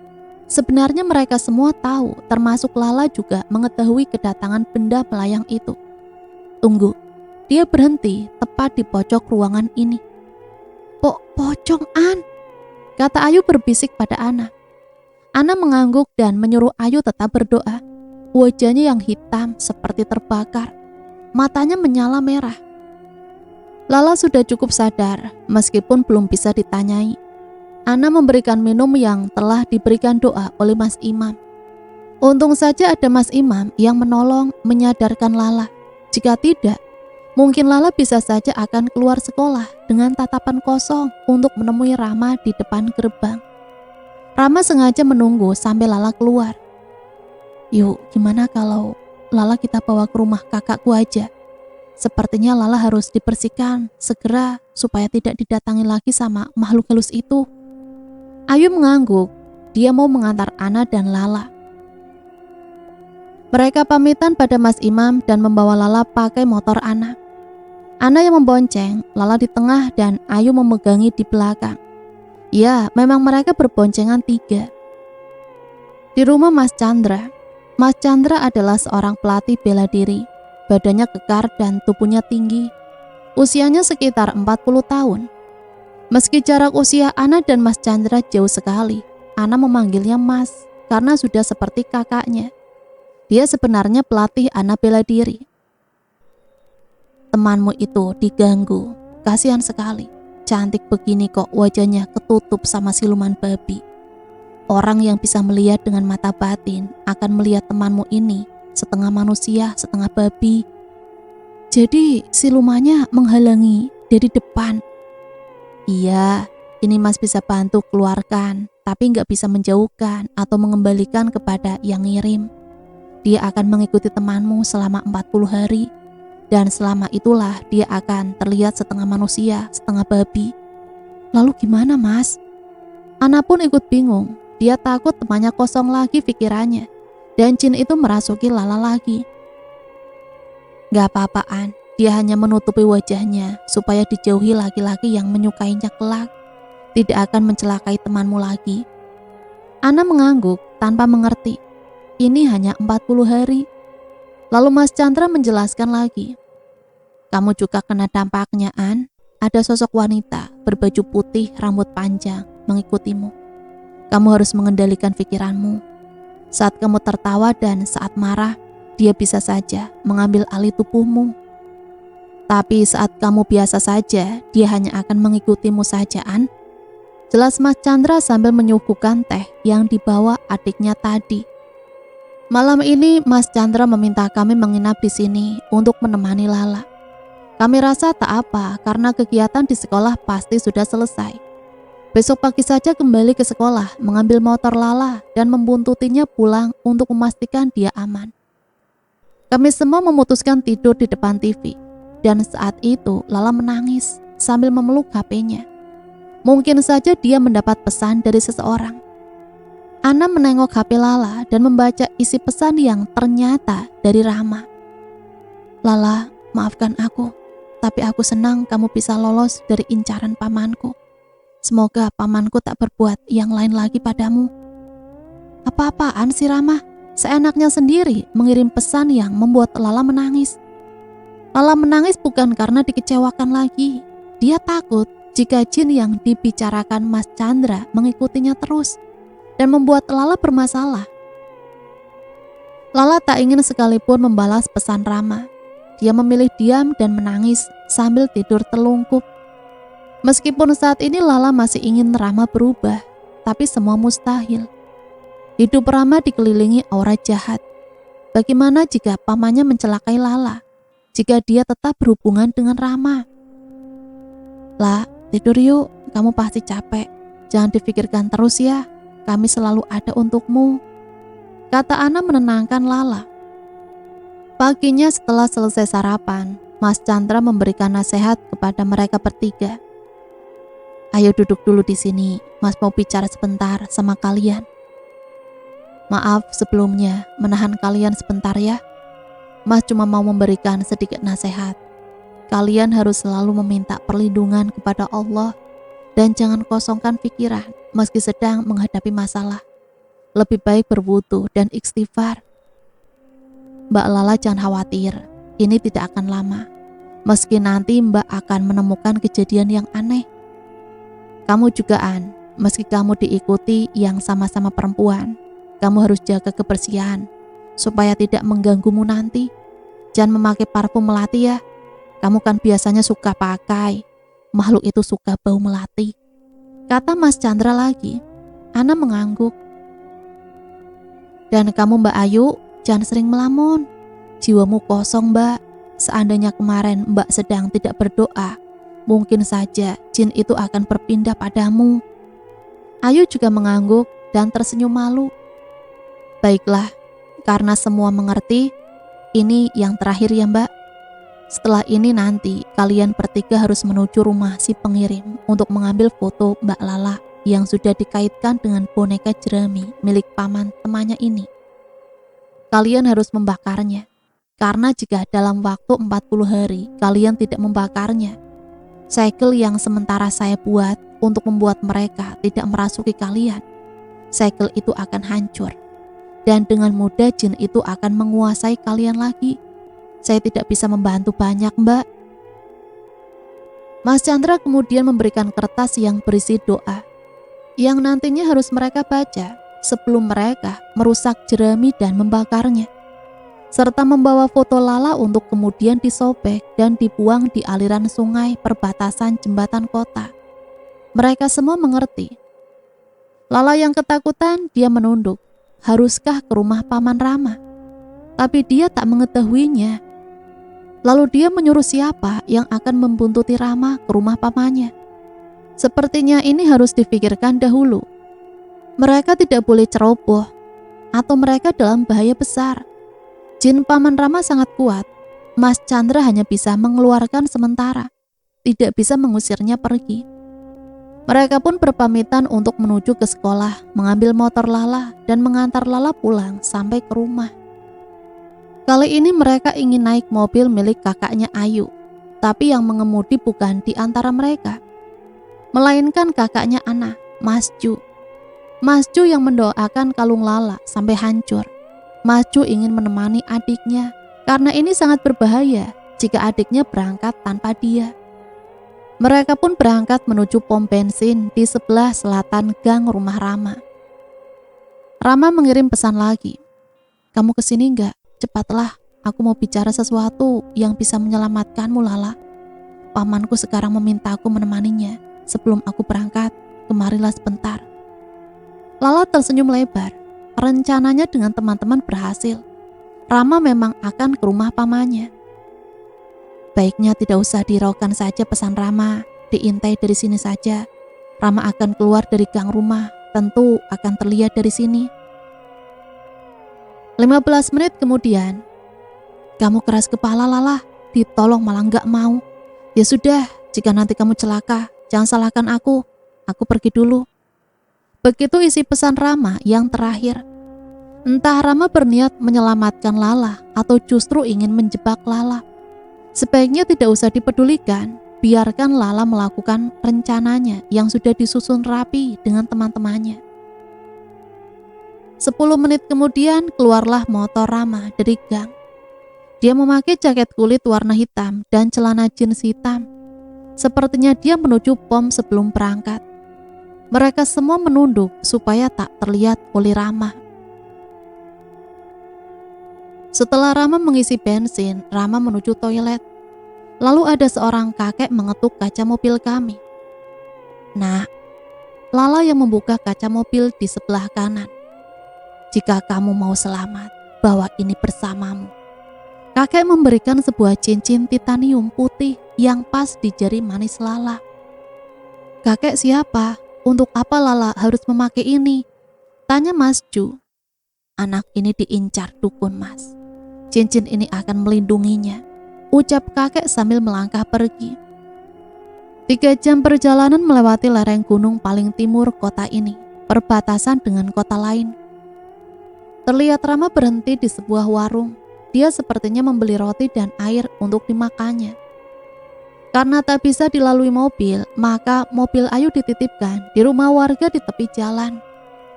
Sebenarnya mereka semua tahu, termasuk Lala juga mengetahui kedatangan benda melayang itu. Tunggu, dia berhenti tepat di pojok ruangan ini. Pocong, An, kata Ayu berbisik pada Ana. Ana mengangguk dan menyuruh Ayu tetap berdoa. Wajahnya yang hitam seperti terbakar. Matanya menyala merah. Lala sudah cukup sadar, meskipun belum bisa ditanyai. Ana memberikan minum yang telah diberikan doa oleh Mas Imam. Untung saja ada Mas Imam yang menolong menyadarkan Lala. Jika tidak, mungkin Lala bisa saja akan keluar sekolah dengan tatapan kosong untuk menemui Rama di depan gerbang. Rama sengaja menunggu sampai Lala keluar. Yuk, gimana kalau Lala kita bawa ke rumah kakakku aja? Sepertinya Lala harus dibersihkan segera supaya tidak didatangi lagi sama makhluk halus itu. Ayu mengangguk. Dia mau mengantar Ana dan Lala. Mereka pamitan pada Mas Imam dan membawa Lala pakai motor Ana. Ana yang membonceng, Lala di tengah dan Ayu memegangi di belakang. Ya, memang mereka berboncengan 3. Di rumah Mas Chandra. Mas Chandra adalah seorang pelatih bela diri. Badannya kekar dan tubuhnya tinggi. Usianya sekitar 40 tahun. Meski jarak usia Ana dan Mas Chandra jauh sekali, Ana memanggilnya Mas karena sudah seperti kakaknya. Dia sebenarnya pelatih Ana bela diri. Temanmu itu diganggu, kasihan sekali. Cantik begini kok wajahnya ketutup sama siluman babi. Orang yang bisa melihat dengan mata batin akan melihat temanmu ini setengah manusia, setengah babi. Jadi silumannya menghalangi dari depan. Iya, ini Mas bisa bantu keluarkan, tapi nggak bisa menjauhkan atau mengembalikan kepada yang ngirim. Dia akan mengikuti temanmu selama 40 hari. Dan selama itulah dia akan terlihat setengah manusia, setengah babi. Lalu gimana Mas? Ana pun ikut bingung. Dia takut temannya kosong lagi pikirannya. Dan jin itu merasuki Lala lagi. Gak apa-apaan, dia hanya menutupi wajahnya supaya dijauhi laki-laki yang menyukainya kelak. Tidak akan mencelakai temanmu lagi. Ana mengangguk tanpa mengerti. Ini hanya 40 hari. Lalu Mas Chandra menjelaskan lagi. Kamu juga kena dampaknya, An. Ada sosok wanita berbaju putih, rambut panjang mengikutimu. Kamu harus mengendalikan pikiranmu. Saat kamu tertawa dan saat marah, dia bisa saja mengambil alih tubuhmu. Tapi saat kamu biasa saja, dia hanya akan mengikutimu saja, An. Jelas Mas Chandra sambil menyuguhkan teh yang dibawa adiknya tadi. Malam ini Mas Chandra meminta kami menginap di sini untuk menemani Lala. Kami rasa tak apa karena kegiatan di sekolah pasti sudah selesai. Besok pagi saja kembali ke sekolah, mengambil motor Lala dan membuntutinya pulang untuk memastikan dia aman. Kami semua memutuskan tidur di depan TV. Dan saat itu Lala menangis sambil memeluk HP-nya. Mungkin saja dia mendapat pesan dari seseorang. Ana menengok HP Lala dan membaca isi pesan yang ternyata dari Rama. Lala, maafkan aku, tapi aku senang kamu bisa lolos dari incaran pamanku. Semoga pamanku tak berbuat yang lain lagi padamu. Apa-apaan sih Rama? Seenaknya sendiri mengirim pesan yang membuat Lala menangis. Lala menangis bukan karena dikecewakan lagi. Dia takut jika jin yang dibicarakan Mas Chandra mengikutinya terus dan membuat Lala bermasalah. Lala tak ingin sekalipun membalas pesan Rama. Dia memilih diam dan menangis sambil tidur telungkup. Meskipun saat ini Lala masih ingin Rama berubah, tapi semua mustahil. Hidup Rama dikelilingi aura jahat. Bagaimana jika pamannya mencelakai Lala? Jika dia tetap berhubungan dengan Rama? La, tidur yuk, kamu pasti capek. Jangan dipikirkan terus ya, kami selalu ada untukmu. Kata Ana menenangkan Lala. Paginya setelah selesai sarapan, Mas Chandra memberikan nasihat kepada mereka bertiga. Ayo duduk dulu di sini, Mas mau bicara sebentar sama kalian. Maaf sebelumnya menahan kalian sebentar ya. Mas cuma mau memberikan sedikit nasihat. Kalian harus selalu meminta perlindungan kepada Allah dan jangan kosongkan pikiran meski sedang menghadapi masalah. Lebih baik berwudu dan istighfar. Mbak Lala jangan khawatir, ini tidak akan lama. Meski nanti Mbak akan menemukan kejadian yang aneh. Kamu juga An, meski kamu diikuti yang sama-sama perempuan, kamu harus jaga kebersihan supaya tidak mengganggumu nanti. Jangan memakai parfum melati ya. Kamu kan biasanya suka pakai. Makhluk itu suka bau melati. Kata Mas Chandra lagi. Ana mengangguk. Dan kamu Mbak Ayu, jangan sering melamun. Jiwamu kosong Mbak. Seandainya kemarin Mbak sedang tidak berdoa, mungkin saja jin itu akan berpindah padamu. Ayu juga mengangguk dan tersenyum malu. Baiklah, karena semua mengerti, ini yang terakhir ya Mbak. Setelah ini nanti kalian bertiga harus menuju rumah si pengirim untuk mengambil foto Mbak Lala yang sudah dikaitkan dengan boneka jerami milik paman temannya ini. Kalian harus membakarnya, karena jika dalam waktu 40 hari kalian tidak membakarnya, segel yang sementara saya buat untuk membuat mereka tidak merasuki kalian, segel itu akan hancur. Dan dengan mudah jin itu akan menguasai kalian lagi. Saya tidak bisa membantu banyak Mbak. Mas Chandra kemudian memberikan kertas yang berisi doa yang nantinya harus mereka baca sebelum mereka merusak jerami dan membakarnya, serta membawa foto Lala untuk kemudian disobek dan dibuang di aliran sungai perbatasan jembatan kota. Mereka semua mengerti. Lala yang ketakutan, dia menunduk. Haruskah ke rumah Paman Rama? Tapi dia tak mengetahuinya. Lalu dia menyuruh siapa yang akan membuntuti Rama ke rumah pamannya. Sepertinya ini harus difikirkan dahulu. Mereka tidak boleh ceroboh, atau mereka dalam bahaya besar. Jin Paman Rama sangat kuat. Mas Chandra hanya bisa mengeluarkan sementara, tidak bisa mengusirnya pergi. Mereka pun berpamitan untuk menuju ke sekolah, mengambil motor Lala dan mengantar Lala pulang sampai ke rumah. Kali ini mereka ingin naik mobil milik kakaknya Ayu, tapi yang mengemudi bukan di antara mereka, melainkan kakaknya Ana, Mas Ju. Mas Ju yang mendoakan kalung Lala sampai hancur. Mas Ju ingin menemani adiknya, karena ini sangat berbahaya jika adiknya berangkat tanpa dia. Mereka pun berangkat menuju pom bensin di sebelah selatan gang rumah Rama. Rama mengirim pesan lagi. "Kamu kesini enggak? Cepatlah, aku mau bicara sesuatu yang bisa menyelamatkanmu, Lala. Pamanku sekarang memintaku menemaninya. Sebelum aku berangkat, kemarilah sebentar." Lala tersenyum lebar. Rencananya dengan teman-teman berhasil. Rama memang akan ke rumah pamannya. Baiknya tidak usah diraukan saja pesan Rama, diintai dari sini saja. Rama akan keluar dari gang rumah, tentu akan terlihat dari sini. 15 menit kemudian, "Kamu keras kepala, Lala, ditolong malah nggak mau. Ya sudah, jika nanti kamu celaka, jangan salahkan aku pergi dulu." Begitu isi pesan Rama yang terakhir. Entah Rama berniat menyelamatkan Lala atau justru ingin menjebak Lala. Sebaiknya tidak usah dipedulikan, biarkan Lala melakukan rencananya yang sudah disusun rapi dengan teman-temannya. 10 menit kemudian keluarlah motor Rama dari gang. Dia memakai jaket kulit warna hitam dan celana jeans hitam. Sepertinya dia menuju pom sebelum berangkat. Mereka semua menunduk supaya tak terlihat oleh Rama. Setelah Rama mengisi bensin, Rama menuju toilet. Lalu ada seorang kakek mengetuk kaca mobil kami. "Nah," Lala yang membuka kaca mobil di sebelah kanan. "Jika kamu mau selamat, bawa ini bersamamu." Kakek memberikan sebuah cincin titanium putih yang pas di jari manis Lala. "Kakek siapa? Untuk apa Lala harus memakai ini?" tanya Mas Ju. "Anak ini diincar dukun, Mas. Cincin ini akan melindunginya," ucap kakek sambil melangkah pergi. 3 jam perjalanan melewati lereng gunung paling timur kota ini, perbatasan dengan kota lain. Terlihat Rama berhenti di sebuah warung. Dia sepertinya membeli roti dan air untuk dimakannya. Karena tak bisa dilalui mobil, maka mobil Ayu dititipkan di rumah warga di tepi jalan.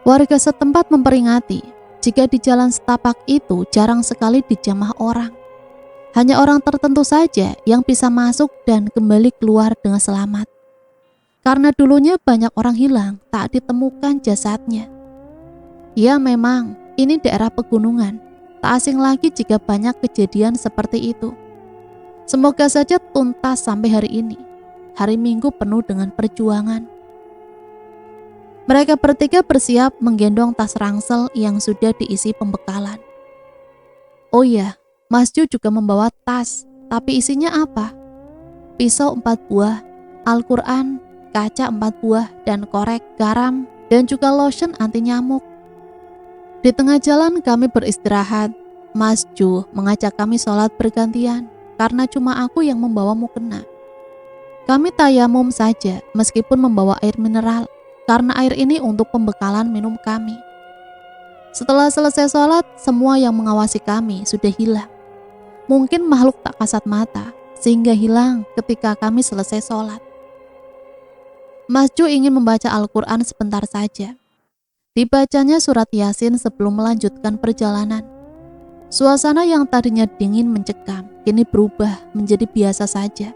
Warga setempat memperingati, jika di jalan setapak itu jarang sekali dijamah orang. Hanya orang tertentu saja yang bisa masuk dan kembali keluar dengan selamat. Karena dulunya banyak orang hilang, tak ditemukan jasadnya. Ya memang, ini daerah pegunungan. Tak asing lagi jika banyak kejadian seperti itu. Semoga saja tuntas sampai hari ini. Hari Minggu penuh dengan perjuangan. Mereka bertiga bersiap menggendong tas ransel yang sudah diisi pembekalan. Oh iya, Mas Ju juga membawa tas, tapi isinya apa? Pisau 4 buah, Al-Quran, kaca 4 buah, dan korek, garam, dan juga lotion anti nyamuk. Di tengah jalan kami beristirahat. Mas Ju mengajak kami sholat bergantian, karena cuma aku yang membawa mukena. Kami tayamum saja, meskipun membawa air mineral, karena air ini untuk pembekalan minum kami. Setelah selesai sholat, semua yang mengawasi kami sudah hilang. Mungkin makhluk tak kasat mata, sehingga hilang ketika kami selesai sholat. Mas Ju ingin membaca Al-Quran sebentar saja. Dibacanya surat Yasin sebelum melanjutkan perjalanan. Suasana yang tadinya dingin mencekam, kini berubah menjadi biasa saja.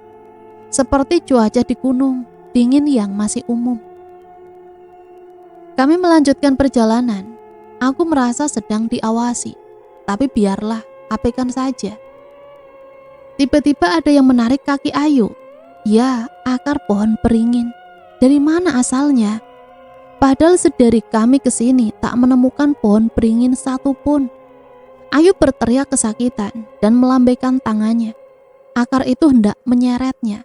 Seperti cuaca di gunung, dingin yang masih umum. Kami melanjutkan perjalanan. Aku merasa sedang diawasi, tapi biarlah, abaikan saja. Tiba-tiba ada yang menarik kaki Ayu. Ya, akar pohon beringin. Dari mana asalnya? Padahal sedari kami kesini tak menemukan pohon beringin satupun. Ayu berteriak kesakitan dan melambaikan tangannya. Akar itu hendak menyeretnya.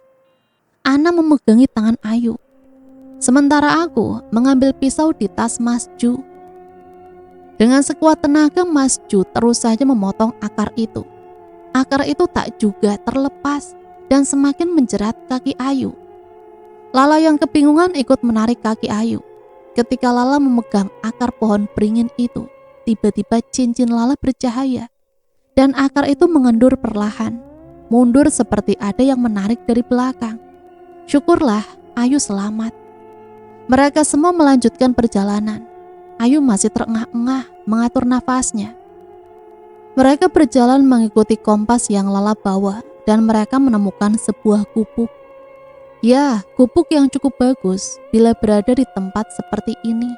Ana memegangi tangan Ayu. Sementara aku mengambil pisau di tas Mas Ju. Dengan sekuat tenaga Mas Ju terus saja memotong akar itu. Akar itu tak juga terlepas dan semakin menjerat kaki Ayu. Lala yang kebingungan ikut menarik kaki Ayu. Ketika Lala memegang akar pohon beringin itu, tiba-tiba cincin Lala bercahaya dan akar itu mengendur perlahan, mundur seperti ada yang menarik dari belakang. Syukurlah Ayu selamat. Mereka semua melanjutkan perjalanan. Ayu masih terengah-engah mengatur nafasnya. Mereka berjalan mengikuti kompas yang Lala bawa dan mereka menemukan sebuah gubuk. Ya, gubuk yang cukup bagus bila berada di tempat seperti ini.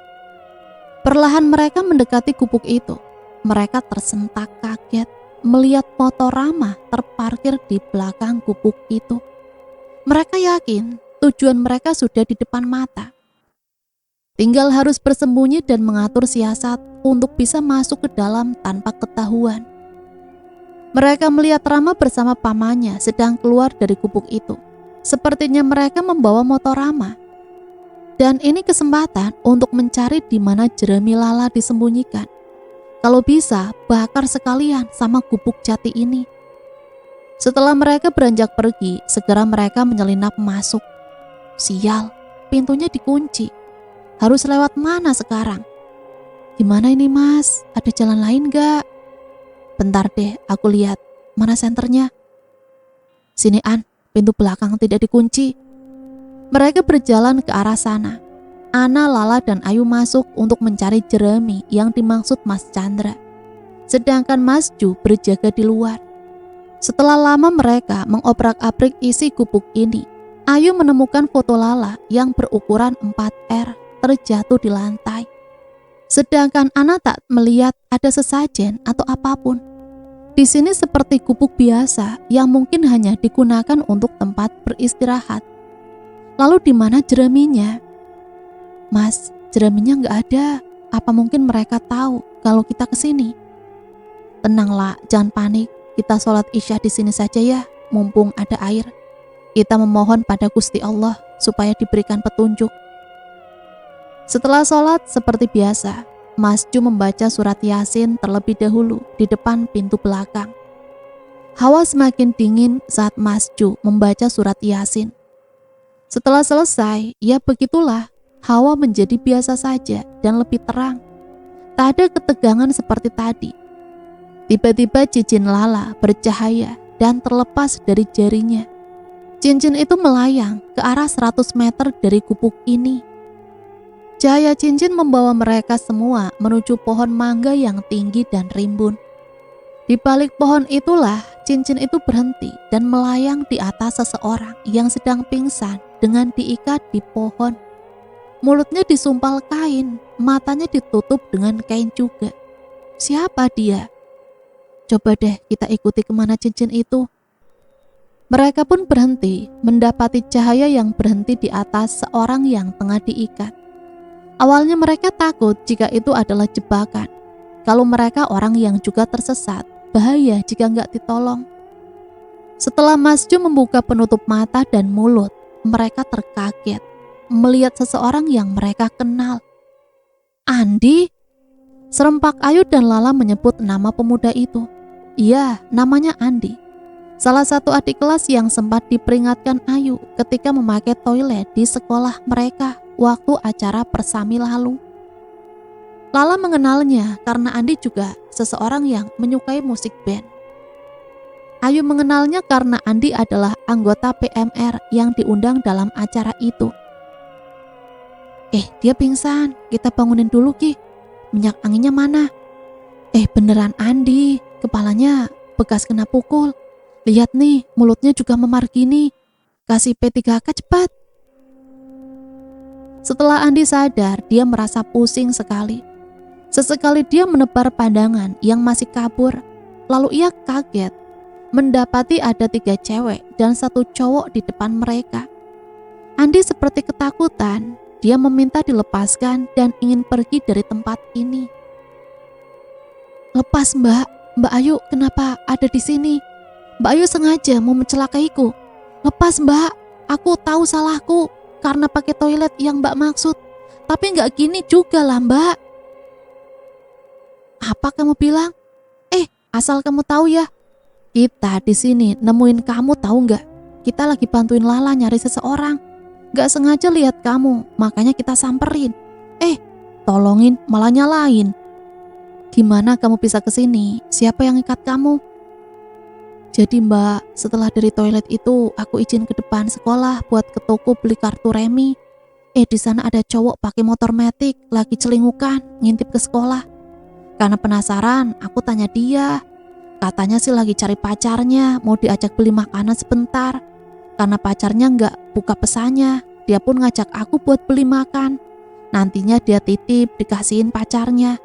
Perlahan mereka mendekati gubuk itu. Mereka tersentak kaget melihat motor Rama terparkir di belakang gubuk itu. Mereka yakin tujuan mereka sudah di depan mata. Tinggal harus bersembunyi dan mengatur siasat untuk bisa masuk ke dalam tanpa ketahuan. Mereka melihat Rama bersama pamannya sedang keluar dari gubuk itu. Sepertinya mereka membawa motor Rama. Dan ini kesempatan untuk mencari di mana jerami Lala disembunyikan. Kalau bisa, bakar sekalian sama gubuk jati ini. Setelah mereka beranjak pergi, segera mereka menyelinap masuk. Sial, pintunya dikunci. Harus lewat mana sekarang? Gimana ini Mas? Ada jalan lain gak? Bentar deh, aku lihat. Mana senternya? Sini An, pintu belakang tidak dikunci. Mereka berjalan ke arah sana. Ana, Lala, dan Ayu masuk untuk mencari jerami yang dimaksud Mas Chandra. Sedangkan Mas Ju berjaga di luar. Setelah lama mereka mengobrak-abrik isi gubuk ini, Ayu menemukan foto Lala yang berukuran 4R terjatuh di lantai. Sedangkan Ana tak melihat ada sesajen atau apapun. Di sini seperti gubuk biasa yang mungkin hanya digunakan untuk tempat beristirahat. Lalu di mana jeraminya? Mas, jeraminya nggak ada. Apa mungkin mereka tahu kalau kita kesini? Tenanglah, jangan panik. Kita sholat isya di sini saja ya, mumpung ada air. Kita memohon pada Gusti Allah supaya diberikan petunjuk. Setelah sholat seperti biasa, Mas Ju membaca surat Yasin terlebih dahulu di depan pintu belakang. Hawa semakin dingin saat Mas Ju membaca surat Yasin. Setelah selesai, ya begitulah, hawa menjadi biasa saja dan lebih terang. Tak ada ketegangan seperti tadi. Tiba-tiba cincin Lala bercahaya dan terlepas dari jarinya. Cincin itu melayang ke arah 100 meter dari gubuk ini. Cahaya cincin membawa mereka semua menuju pohon mangga yang tinggi dan rimbun. Di balik pohon itulah cincin itu berhenti dan melayang di atas seseorang yang sedang pingsan dengan diikat di pohon. Mulutnya disumpal kain, matanya ditutup dengan kain juga. Siapa dia? Coba deh kita ikuti kemana cincin itu. Mereka pun berhenti, mendapati cahaya yang berhenti di atas seorang yang tengah diikat. Awalnya mereka takut jika itu adalah jebakan. Kalau mereka orang yang juga tersesat, bahaya jika nggak ditolong. Setelah Mas Ju membuka penutup mata dan mulut, mereka terkaget melihat seseorang yang mereka kenal. Andi? Serempak Ayu dan Lala menyebut nama pemuda itu. Iya, namanya Andi. Salah satu adik kelas yang sempat diperingatkan Ayu ketika memakai toilet di sekolah mereka waktu acara persami lalu. Lala mengenalnya karena Andi juga seseorang yang menyukai musik band. Ayu mengenalnya karena Andi adalah anggota PMR yang diundang dalam acara itu. Dia pingsan, kita bangunin dulu Ki. Minyak anginnya mana? Beneran Andi, kepalanya bekas kena pukul. Lihat nih, mulutnya juga memar gini. Kasih P3K cepat. Setelah Andi sadar, dia merasa pusing sekali. Sesekali dia menebar pandangan yang masih kabur. Lalu ia kaget mendapati ada 3 cewek dan 1 cowok di depan mereka. Andi seperti ketakutan dia meminta dilepaskan dan ingin pergi dari tempat ini. "Lepas Mbak, Mbak Ayu kenapa ada di sini? Mbak Ayu sengaja mau mencelakaiku. Lepas Mbak, aku tahu salahku karena pakai toilet yang Mbak maksud. Tapi nggak gini juga lah Mbak." "Apa kamu bilang? Asal kamu tahu ya, kita di sini nemuin kamu tahu nggak? Kita lagi bantuin Lala nyari seseorang. Nggak sengaja lihat kamu, makanya kita samperin. Tolongin malah nyalain. Gimana kamu bisa kesini? Siapa yang ikat kamu?" "Jadi Mbak, setelah dari toilet itu aku izin ke depan sekolah buat ke toko beli kartu remi. Di sana ada cowok pakai motor metik lagi celingukan ngintip ke sekolah. Karena penasaran, aku tanya dia. Katanya sih lagi cari pacarnya, mau diajak beli makanan sebentar. Karena pacarnya nggak buka pesannya, dia pun ngajak aku buat beli makan. Nantinya dia titip dikasihin pacarnya.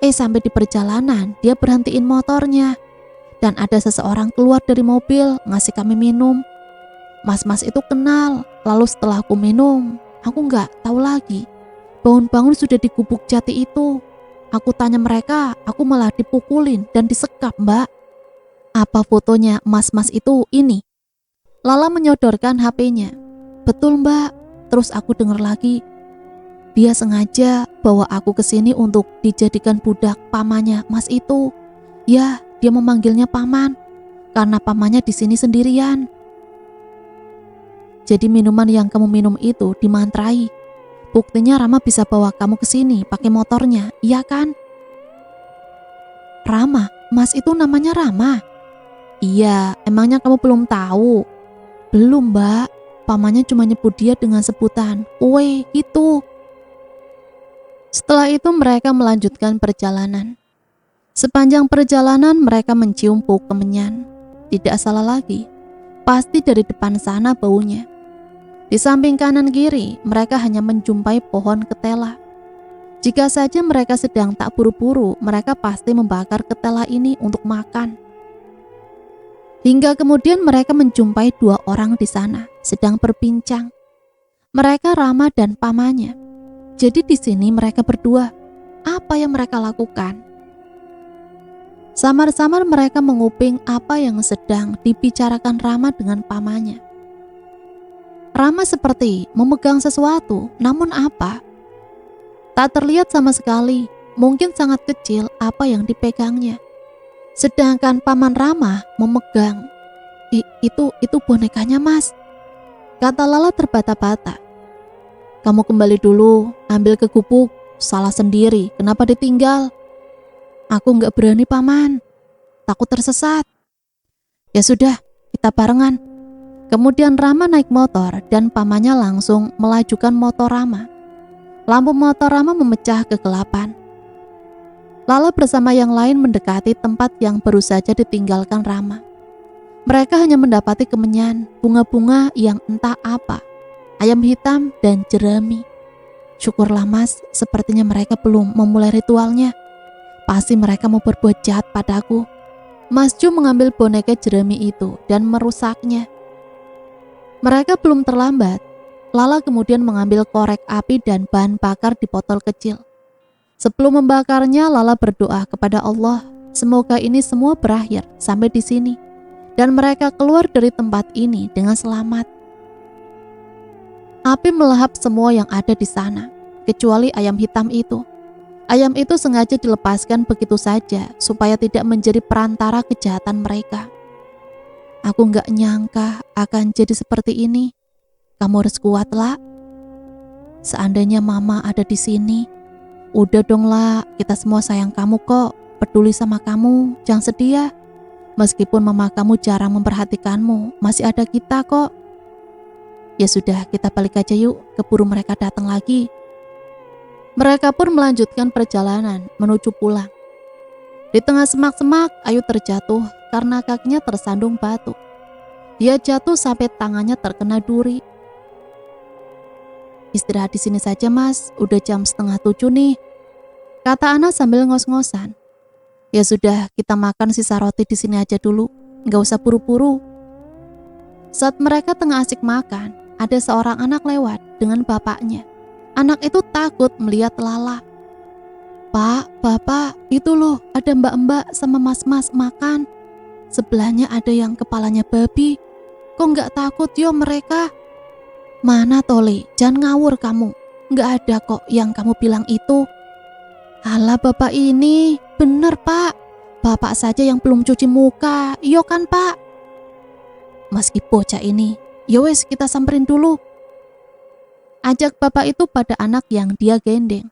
Sampai di perjalanan dia berhentiin motornya. Dan ada seseorang keluar dari mobil ngasih kami minum. Mas-mas itu kenal, lalu setelah aku minum, aku nggak tahu lagi. Bangun-bangun sudah di Gubuk Jati itu. Aku tanya mereka, aku malah dipukulin dan disekap Mbak." "Apa fotonya mas-mas itu ini?" Lala menyodorkan HP-nya. "Betul Mbak." Terus aku dengar lagi, dia sengaja bawa aku ke sini untuk dijadikan budak pamannya mas itu. Ya, dia memanggilnya paman karena pamannya di sini sendirian. Jadi minuman yang kamu minum itu dimantrai. Buktinya Rama bisa bawa kamu ke sini pakai motornya, iya kan?" "Rama? Mas itu namanya Rama?" "Iya, emangnya kamu belum tahu?" "Belum Mbak, pamannya cuma nyebut dia dengan sebutan Uwe gitu." Setelah itu mereka melanjutkan perjalanan. Sepanjang perjalanan mereka mencium bau kemenyan. Tidak salah lagi, pasti dari depan sana baunya. Di samping kanan kiri mereka hanya menjumpai pohon ketela. Jika saja mereka sedang tak buru-buru, mereka pasti membakar ketela ini untuk makan. Hingga kemudian mereka menjumpai 2 orang di sana sedang berbincang. Mereka Rama dan pamannya. Jadi di sini mereka berdua. Apa yang mereka lakukan? Samar-samar mereka menguping apa yang sedang dibicarakan Rama dengan pamannya. Rama seperti memegang sesuatu, namun apa? Tak terlihat sama sekali, mungkin sangat kecil apa yang dipegangnya. Sedangkan paman Rama memegang, itu bonekanya Mas," kata Lala terbata-bata. "Kamu kembali dulu, ambil ke gubuk, salah sendiri, kenapa ditinggal?" "Aku nggak berani paman, takut tersesat." "Ya sudah, kita barengan." Kemudian Rama naik motor dan pamannya langsung melajukan motor Rama. Lampu motor Rama memecah kegelapan. Lala bersama yang lain mendekati tempat yang baru saja ditinggalkan Rama. Mereka hanya mendapati kemenyan, bunga-bunga yang entah apa, ayam hitam dan jerami. Syukurlah Mas, sepertinya mereka belum memulai ritualnya. Pasti mereka mau berbuat jahat padaku. Mas Ju mengambil boneka jerami itu dan merusaknya. Mereka belum terlambat. Lala kemudian mengambil korek api dan bahan bakar di botol kecil. Sebelum membakarnya, Lala berdoa kepada Allah, semoga ini semua berakhir sampai di sini dan mereka keluar dari tempat ini dengan selamat. Api melahap semua yang ada di sana, kecuali ayam hitam itu. Ayam itu sengaja dilepaskan begitu saja supaya tidak menjadi perantara kejahatan mereka. "Aku gak nyangka akan jadi seperti ini. Kamu harus kuat, La. Seandainya Mama ada di sini. Udah dong, La, kita semua sayang kamu kok, peduli sama kamu, jangan sedih ya. Meskipun Mama kamu jarang memperhatikanmu, masih ada kita kok." "Ya sudah, kita balik aja yuk, keburu mereka datang lagi." Mereka pun melanjutkan perjalanan menuju pulang. Di tengah semak-semak, Ayu terjatuh karena kakinya tersandung batu. Dia jatuh sampai tangannya terkena duri. "Istirahat di sini saja Mas, udah jam 6:30 nih," kata Ana sambil ngos-ngosan. "Ya sudah, kita makan sisa roti di sini aja dulu, nggak usah buru-buru." Saat mereka tengah asik makan, ada seorang anak lewat dengan bapaknya. Anak itu takut melihat Lala. "Pak, Bapak, itu loh ada mbak-mbak sama mas-mas makan. Sebelahnya ada yang kepalanya babi. Kok nggak takut yo mereka?" "Mana Tole, jangan ngawur kamu. Nggak ada kok yang kamu bilang itu." "Alah Bapak ini, bener Pak. Bapak saja yang belum cuci muka, iyo kan Pak?" Meski bocah ini, "Yowes kita samperin dulu." Ajak bapak itu pada anak yang dia gendeng.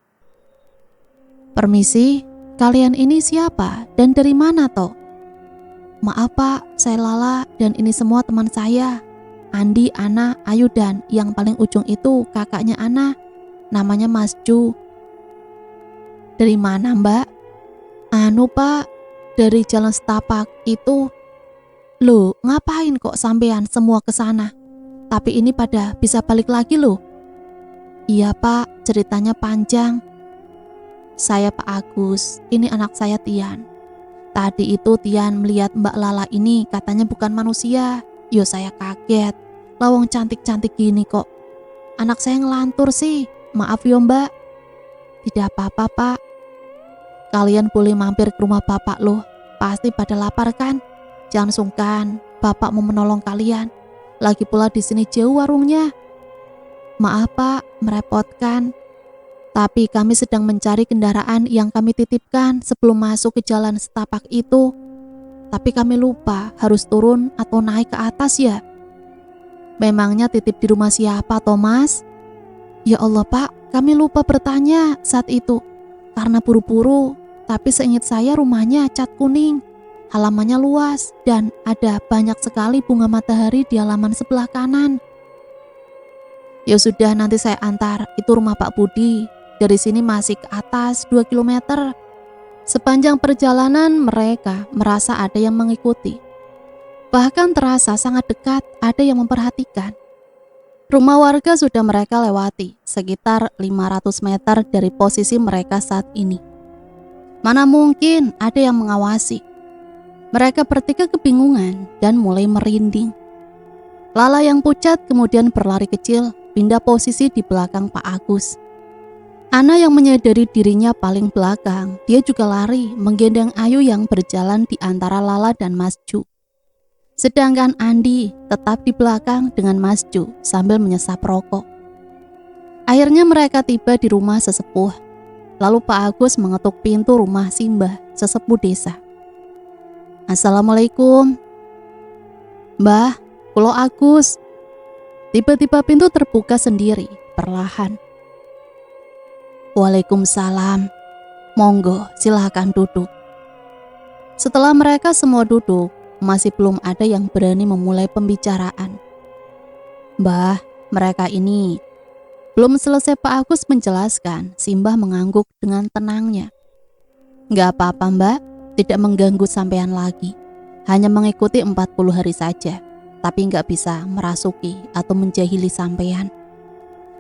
"Permisi, kalian ini siapa dan dari mana toh?" "Maaf Pak, saya Lala dan ini semua teman saya. Andi, Ana, Ayu dan yang paling ujung itu kakaknya Ana, namanya Mas Ju." "Dari mana Mbak?" "Anu Pak, dari Jalan Setapak itu." "Loh, ngapain kok sampean semua ke sana? Tapi ini pada bisa balik lagi loh." "Iya Pak, ceritanya panjang. Saya Pak Agus, ini anak saya Tian. Tadi itu Tian melihat Mbak Lala ini katanya bukan manusia. Yo saya kaget, lawang cantik-cantik gini kok. Anak saya ngelantur sih, maaf yo Mbak." "Tidak apa-apa Pak. Kalian boleh mampir ke rumah Bapak loh, pasti pada lapar kan? Jangan sungkan, Bapak mau menolong kalian. Lagi pula di sini jauh warungnya." "Maaf Pak, merepotkan. Tapi kami sedang mencari kendaraan yang kami titipkan sebelum masuk ke Jalan Setapak itu. Tapi kami lupa harus turun atau naik ke atas ya." "Memangnya titip di rumah siapa Thomas?" "Ya Allah Pak, kami lupa bertanya saat itu. Karena buru-buru, tapi seingat saya rumahnya cat kuning. Halamannya luas dan ada banyak sekali bunga matahari di halaman sebelah kanan." "Ya sudah nanti saya antar, itu rumah Pak Budi. Dari sini masih ke atas 2 kilometer. Sepanjang perjalanan mereka merasa ada yang mengikuti. Bahkan terasa sangat dekat ada yang memperhatikan. Rumah warga sudah mereka lewati, sekitar 500 meter dari posisi mereka saat ini. Mana mungkin ada yang mengawasi. Mereka bertiga kebingungan dan mulai merinding. Lala yang pucat kemudian berlari kecil, pindah posisi di belakang Pak Agus. Ana yang menyadari dirinya paling belakang, dia juga lari menggendong Ayu yang berjalan di antara Lala dan Mas Ju. Sedangkan Andi tetap di belakang dengan Mas Ju sambil menyesap rokok. Akhirnya mereka tiba di rumah sesepuh. Lalu Pak Agus mengetuk pintu rumah Simbah, sesepuh desa. "Assalamualaikum." "Mbah, kulo Agus." Tiba-tiba pintu terbuka sendiri, perlahan. "Waalaikumsalam. Monggo, silahkan duduk." Setelah mereka semua duduk, masih belum ada yang berani memulai pembicaraan. "Mbah, mereka ini..." Belum selesai Pak Agus menjelaskan, Simbah mengangguk dengan tenangnya. "Nggak apa-apa Mbak, tidak mengganggu sampean lagi. Hanya mengikuti 40 hari saja. Tapi nggak bisa merasuki atau menjahili sampean.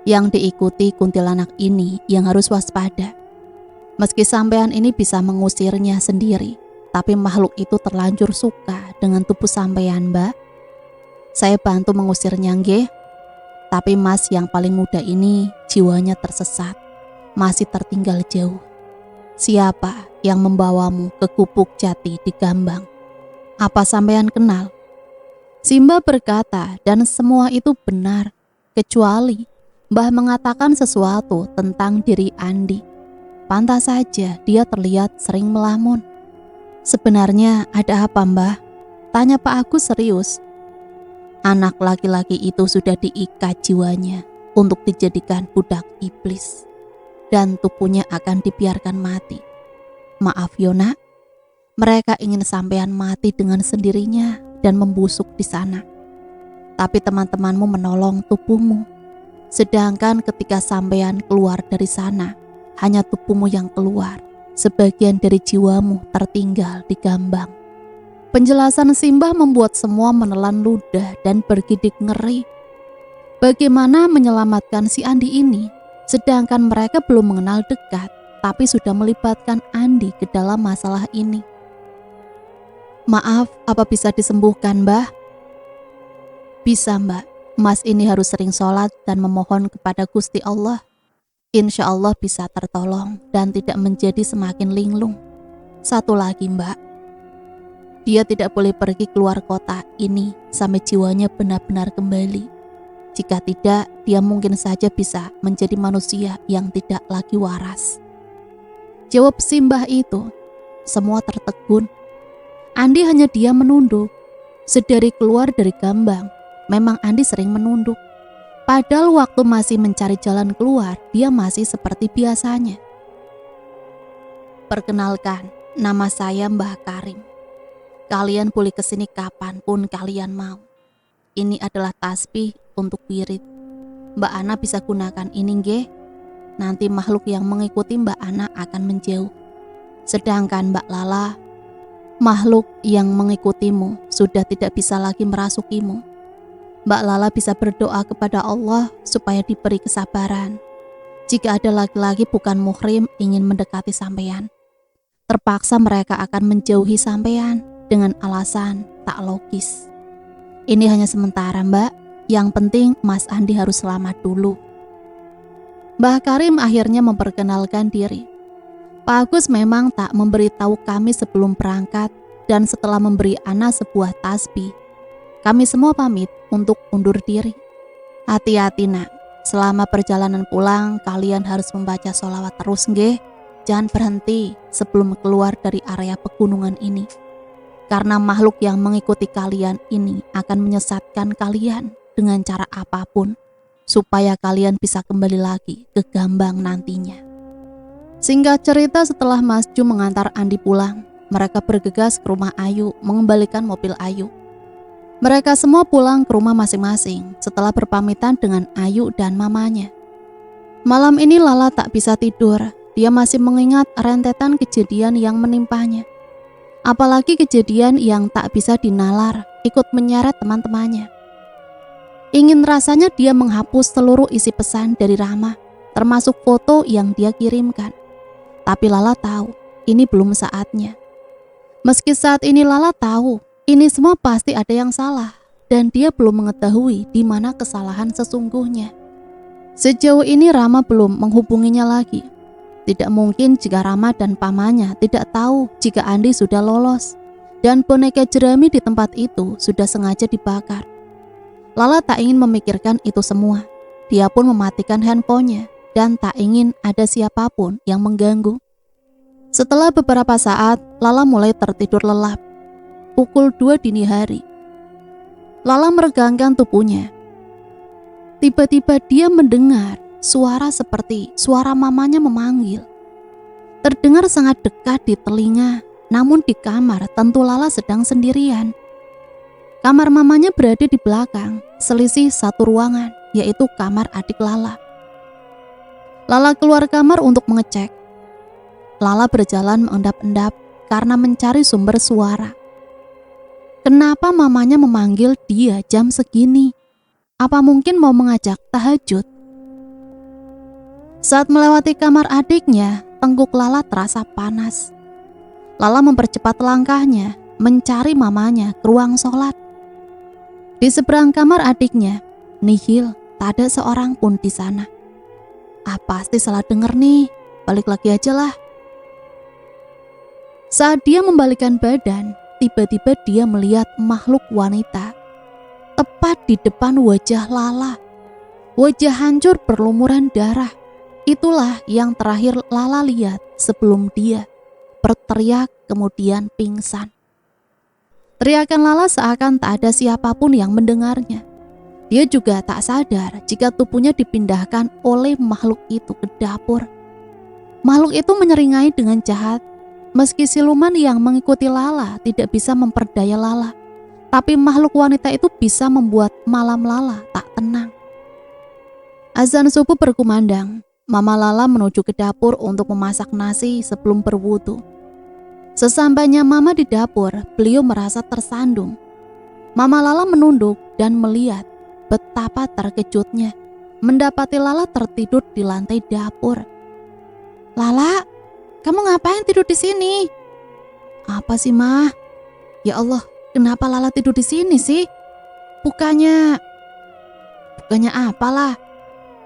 Yang diikuti kuntilanak ini yang harus waspada. Meski sampean ini bisa mengusirnya sendiri, tapi makhluk itu terlanjur suka dengan tubuh sampean Mbak. Saya bantu mengusirnya nggih. Tapi Mas yang paling muda ini jiwanya tersesat, masih tertinggal jauh. Siapa yang membawamu ke gubuk jati di Gambang? Apa sampean kenal?" Simbah berkata dan semua itu benar, kecuali Mbah mengatakan sesuatu tentang diri Andi. Pantas saja dia terlihat sering melamun. "Sebenarnya ada apa Mbah?" tanya Pak Agus serius. "Anak laki-laki itu sudah diikat jiwanya untuk dijadikan budak iblis. Dan tubuhnya akan dibiarkan mati. Maaf Yona, mereka ingin sampean mati dengan sendirinya dan membusuk di sana. Tapi teman-temanmu menolong tubuhmu. Sedangkan ketika sampean keluar dari sana, hanya tubuhmu yang keluar. Sebagian dari jiwamu tertinggal di Gambang." Penjelasan Simbah membuat semua menelan ludah dan bergidik ngeri. Bagaimana menyelamatkan si Andi ini, sedangkan mereka belum mengenal dekat, tapi sudah melibatkan Andi ke dalam masalah ini. "Maaf, apa bisa disembuhkan Mbah?" "Bisa Mbak, Mas ini harus sering sholat dan memohon kepada Gusti Allah. insya Allah bisa tertolong dan tidak menjadi semakin linglung. Satu lagi Mbak, dia tidak boleh pergi keluar kota ini sampai jiwanya benar-benar kembali. Jika tidak, dia mungkin saja bisa menjadi manusia yang tidak lagi waras. Jawab si Mbah itu. Semua tertegun. Andi hanya diam menunduk. Sedari keluar dari Gambang, memang Andi sering menunduk. Padahal waktu masih mencari jalan keluar, dia masih seperti biasanya. Perkenalkan, nama saya Mbah Karim. Kalian boleh kesini kapanpun kalian mau. Ini adalah tasbih untuk wirid. Mbak Ana bisa gunakan ini nggih. Nanti makhluk yang mengikuti Mbak Ana akan menjauh. Sedangkan Mbak Lala, makhluk yang mengikutimu sudah tidak bisa lagi merasukimu. Mbak Lala bisa berdoa kepada Allah supaya diberi kesabaran. Jika ada laki-laki bukan muhrim ingin mendekati sampean, terpaksa mereka akan menjauhi sampean dengan alasan tak logis. Ini hanya sementara Mbak, yang penting Mas Andi harus selamat dulu. Mbah Karim akhirnya memperkenalkan diri. Pak Agus memang tak memberitahu kami sebelum berangkat dan setelah memberi Ana sebuah tasbih, kami semua pamit untuk undur diri. Hati-hati nak, selama perjalanan pulang kalian harus membaca sholawat terus nggih. Jangan berhenti sebelum keluar dari area pegunungan ini. Karena makhluk yang mengikuti kalian ini akan menyesatkan kalian dengan cara apapun, supaya kalian bisa kembali lagi ke Gambang nantinya. Singkat cerita, setelah Mas Ju mengantar Andi pulang, mereka bergegas ke rumah Ayu mengembalikan mobil Ayu. Mereka semua pulang ke rumah masing-masing setelah berpamitan dengan Ayu dan mamanya. Malam ini Lala tak bisa tidur. Dia masih mengingat rentetan kejadian yang menimpanya. Apalagi kejadian yang tak bisa dinalar, ikut menyeret teman-temannya. Ingin rasanya dia menghapus seluruh isi pesan dari Rama, termasuk foto yang dia kirimkan. Tapi Lala tahu, ini belum saatnya. Meski saat ini Lala tahu, ini semua pasti ada yang salah, dan dia belum mengetahui di mana kesalahan sesungguhnya. Sejauh ini Rama belum menghubunginya lagi. Tidak mungkin jika Rama dan pamannya tidak tahu jika Andi sudah lolos dan boneka jerami di tempat itu sudah sengaja dibakar. Lala tak ingin memikirkan itu semua. Dia pun mematikan handphonenya dan tak ingin ada siapapun yang mengganggu. Setelah beberapa saat, Lala mulai tertidur lelap. Pukul 2 dini hari. Lala meregangkan tubuhnya. Tiba-tiba dia mendengar suara seperti suara mamanya memanggil. Terdengar sangat dekat di telinga, namun di kamar tentu Lala sedang sendirian. Kamar mamanya berada di belakang, selisih satu ruangan, yaitu kamar adik Lala. Lala keluar kamar untuk mengecek. Lala berjalan mengendap-endap karena mencari sumber suara. Kenapa mamanya memanggil dia jam segini? Apa mungkin mau mengajak tahajud? Saat melewati kamar adiknya, tengkuk Lala terasa panas. Lala mempercepat langkahnya, mencari mamanya ke ruang sholat. Di seberang kamar adiknya, nihil, tak ada seorang pun di sana. Pasti salah denger nih, balik lagi aja lah. Saat dia membalikkan badan, tiba-tiba dia melihat makhluk wanita tepat di depan wajah Lala. Wajah hancur berlumuran darah. Itulah yang terakhir Lala lihat sebelum dia berteriak kemudian pingsan. Teriakan Lala seakan tak ada siapapun yang mendengarnya. Dia juga tak sadar jika tubuhnya dipindahkan oleh makhluk itu ke dapur. Makhluk itu menyeringai dengan jahat. Meski siluman yang mengikuti Lala tidak bisa memperdaya Lala, tapi makhluk wanita itu bisa membuat malam Lala tak tenang. Azan subuh berkumandang. Mama Lala menuju ke dapur untuk memasak nasi sebelum berwudu. Sesampainya Mama di dapur, beliau merasa tersandung. Mama Lala menunduk dan melihat betapa terkejutnya mendapati Lala tertidur di lantai dapur. Lala, kamu ngapain tidur di sini? Apa sih, Ma? Ya Allah, kenapa Lala tidur di sini sih? Bukannya apalah.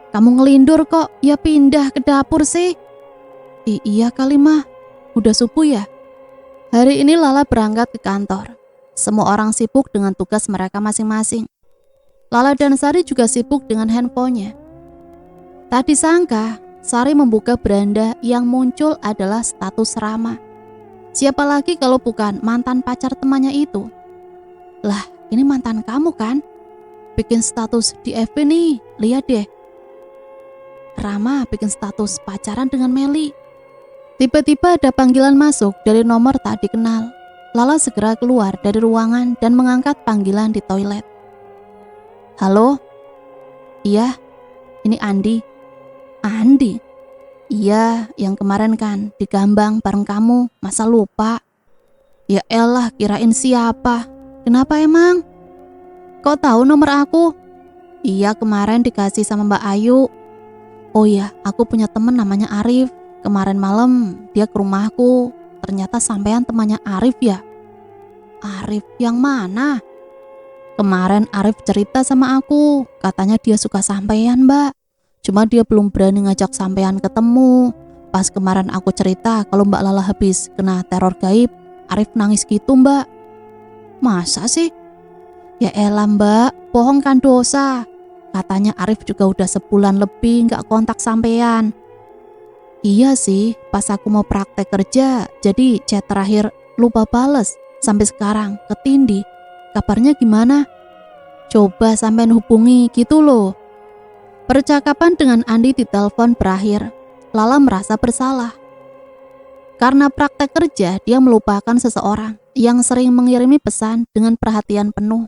Kamu ngelindur kok, ya pindah ke dapur sih. Iya kali mah, udah subuh ya? Hari ini Lala berangkat ke kantor. Semua orang sibuk dengan tugas mereka masing-masing. Lala dan Sari juga sibuk dengan handphonenya. Tak disangka, Sari membuka beranda yang muncul adalah status Rama. Siapa lagi kalau bukan mantan pacar temannya itu? Lah, ini mantan kamu kan? Bikin status di FB nih, lihat deh. Rama bikin status pacaran dengan Meli. Tiba-tiba ada panggilan masuk dari nomor tak dikenal. Lala segera keluar dari ruangan dan mengangkat panggilan di toilet. Halo? Iya, ini Andi. Andi? Iya, yang kemarin kan di Gambang bareng kamu, masa lupa? Ya elah, kirain siapa? Kenapa emang? Kok tahu nomor aku? Iya, kemarin dikasih sama Mbak Ayu. Oh iya, aku punya temen namanya Arif. Kemarin malam dia ke rumahku. Ternyata sampean temannya Arif ya? Arif yang mana? Kemarin Arif cerita sama aku. Katanya dia suka sampean, Mbak. Cuma dia belum berani ngajak sampean ketemu. Pas kemarin aku cerita kalau Mbak Lala habis kena teror gaib, Arif nangis gitu, Mbak. Masa sih? Ya elah, Mbak, bohong kan dosa. Katanya Arif juga udah sebulan lebih gak kontak sampean. Iya sih, pas aku mau praktek kerja, jadi chat terakhir lupa bales. Sampai sekarang ketindih. Kabarnya gimana? Coba sampean hubungi gitu loh. Percakapan dengan Andi di telepon berakhir. Lala merasa bersalah. Karena praktek kerja, dia melupakan seseorang yang sering mengirimi pesan dengan perhatian penuh.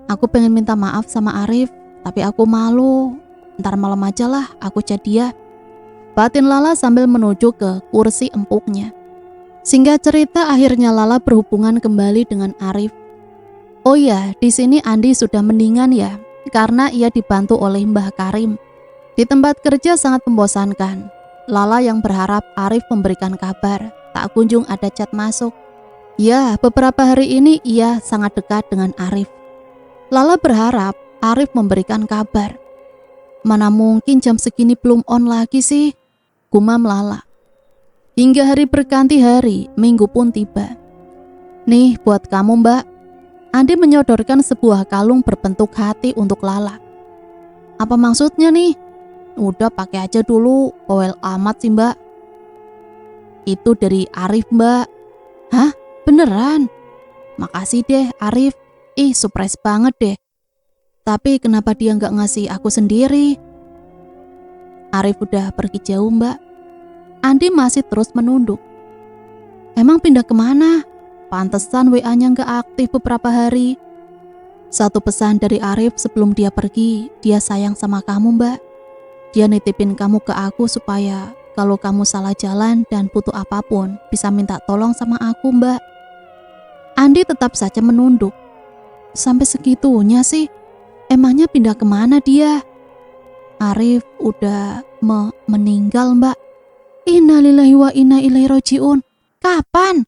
Aku pengen minta maaf sama Arif, tapi aku malu. Ntar malam aja lah aku chat dia. Batin Lala sambil menuju ke kursi empuknya. Singkat cerita, akhirnya Lala berhubungan kembali dengan Arif. Oh ya, di sini Andi sudah mendingan ya, karena ia dibantu oleh Mbah Karim. Di tempat kerja sangat membosankan. Lala yang berharap Arif memberikan kabar, tak kunjung ada chat masuk. Ya, beberapa hari ini ia sangat dekat dengan Arif. Lala berharap Arif memberikan kabar. Mana mungkin jam segini belum on lagi sih? Gumam Lala. Hingga hari berganti hari, minggu pun tiba. Nih buat kamu, Mbak. Andi menyodorkan sebuah kalung berbentuk hati untuk Lala. Apa maksudnya nih? Udah pakai aja dulu, bawel amat sih, Mbak. Itu dari Arif, Mbak. Hah? Beneran? Makasih deh, Arif. Ih, surprise banget deh. Tapi kenapa dia nggak ngasih aku sendiri? Arif udah pergi jauh, Mbak. Andi masih terus menunduk. Emang pindah kemana? Pantesan WA-nya nggak aktif beberapa hari. Satu pesan dari Arif sebelum dia pergi, dia sayang sama kamu, Mbak. Dia nitipin kamu ke aku supaya kalau kamu salah jalan dan butuh apapun, bisa minta tolong sama aku, Mbak. Andi tetap saja menunduk. Sampai segitunya sih? Emangnya pindah kemana dia? Arif udah meninggal, Mbak. Innalillahi wa inna ilaihi rajiun. Kapan?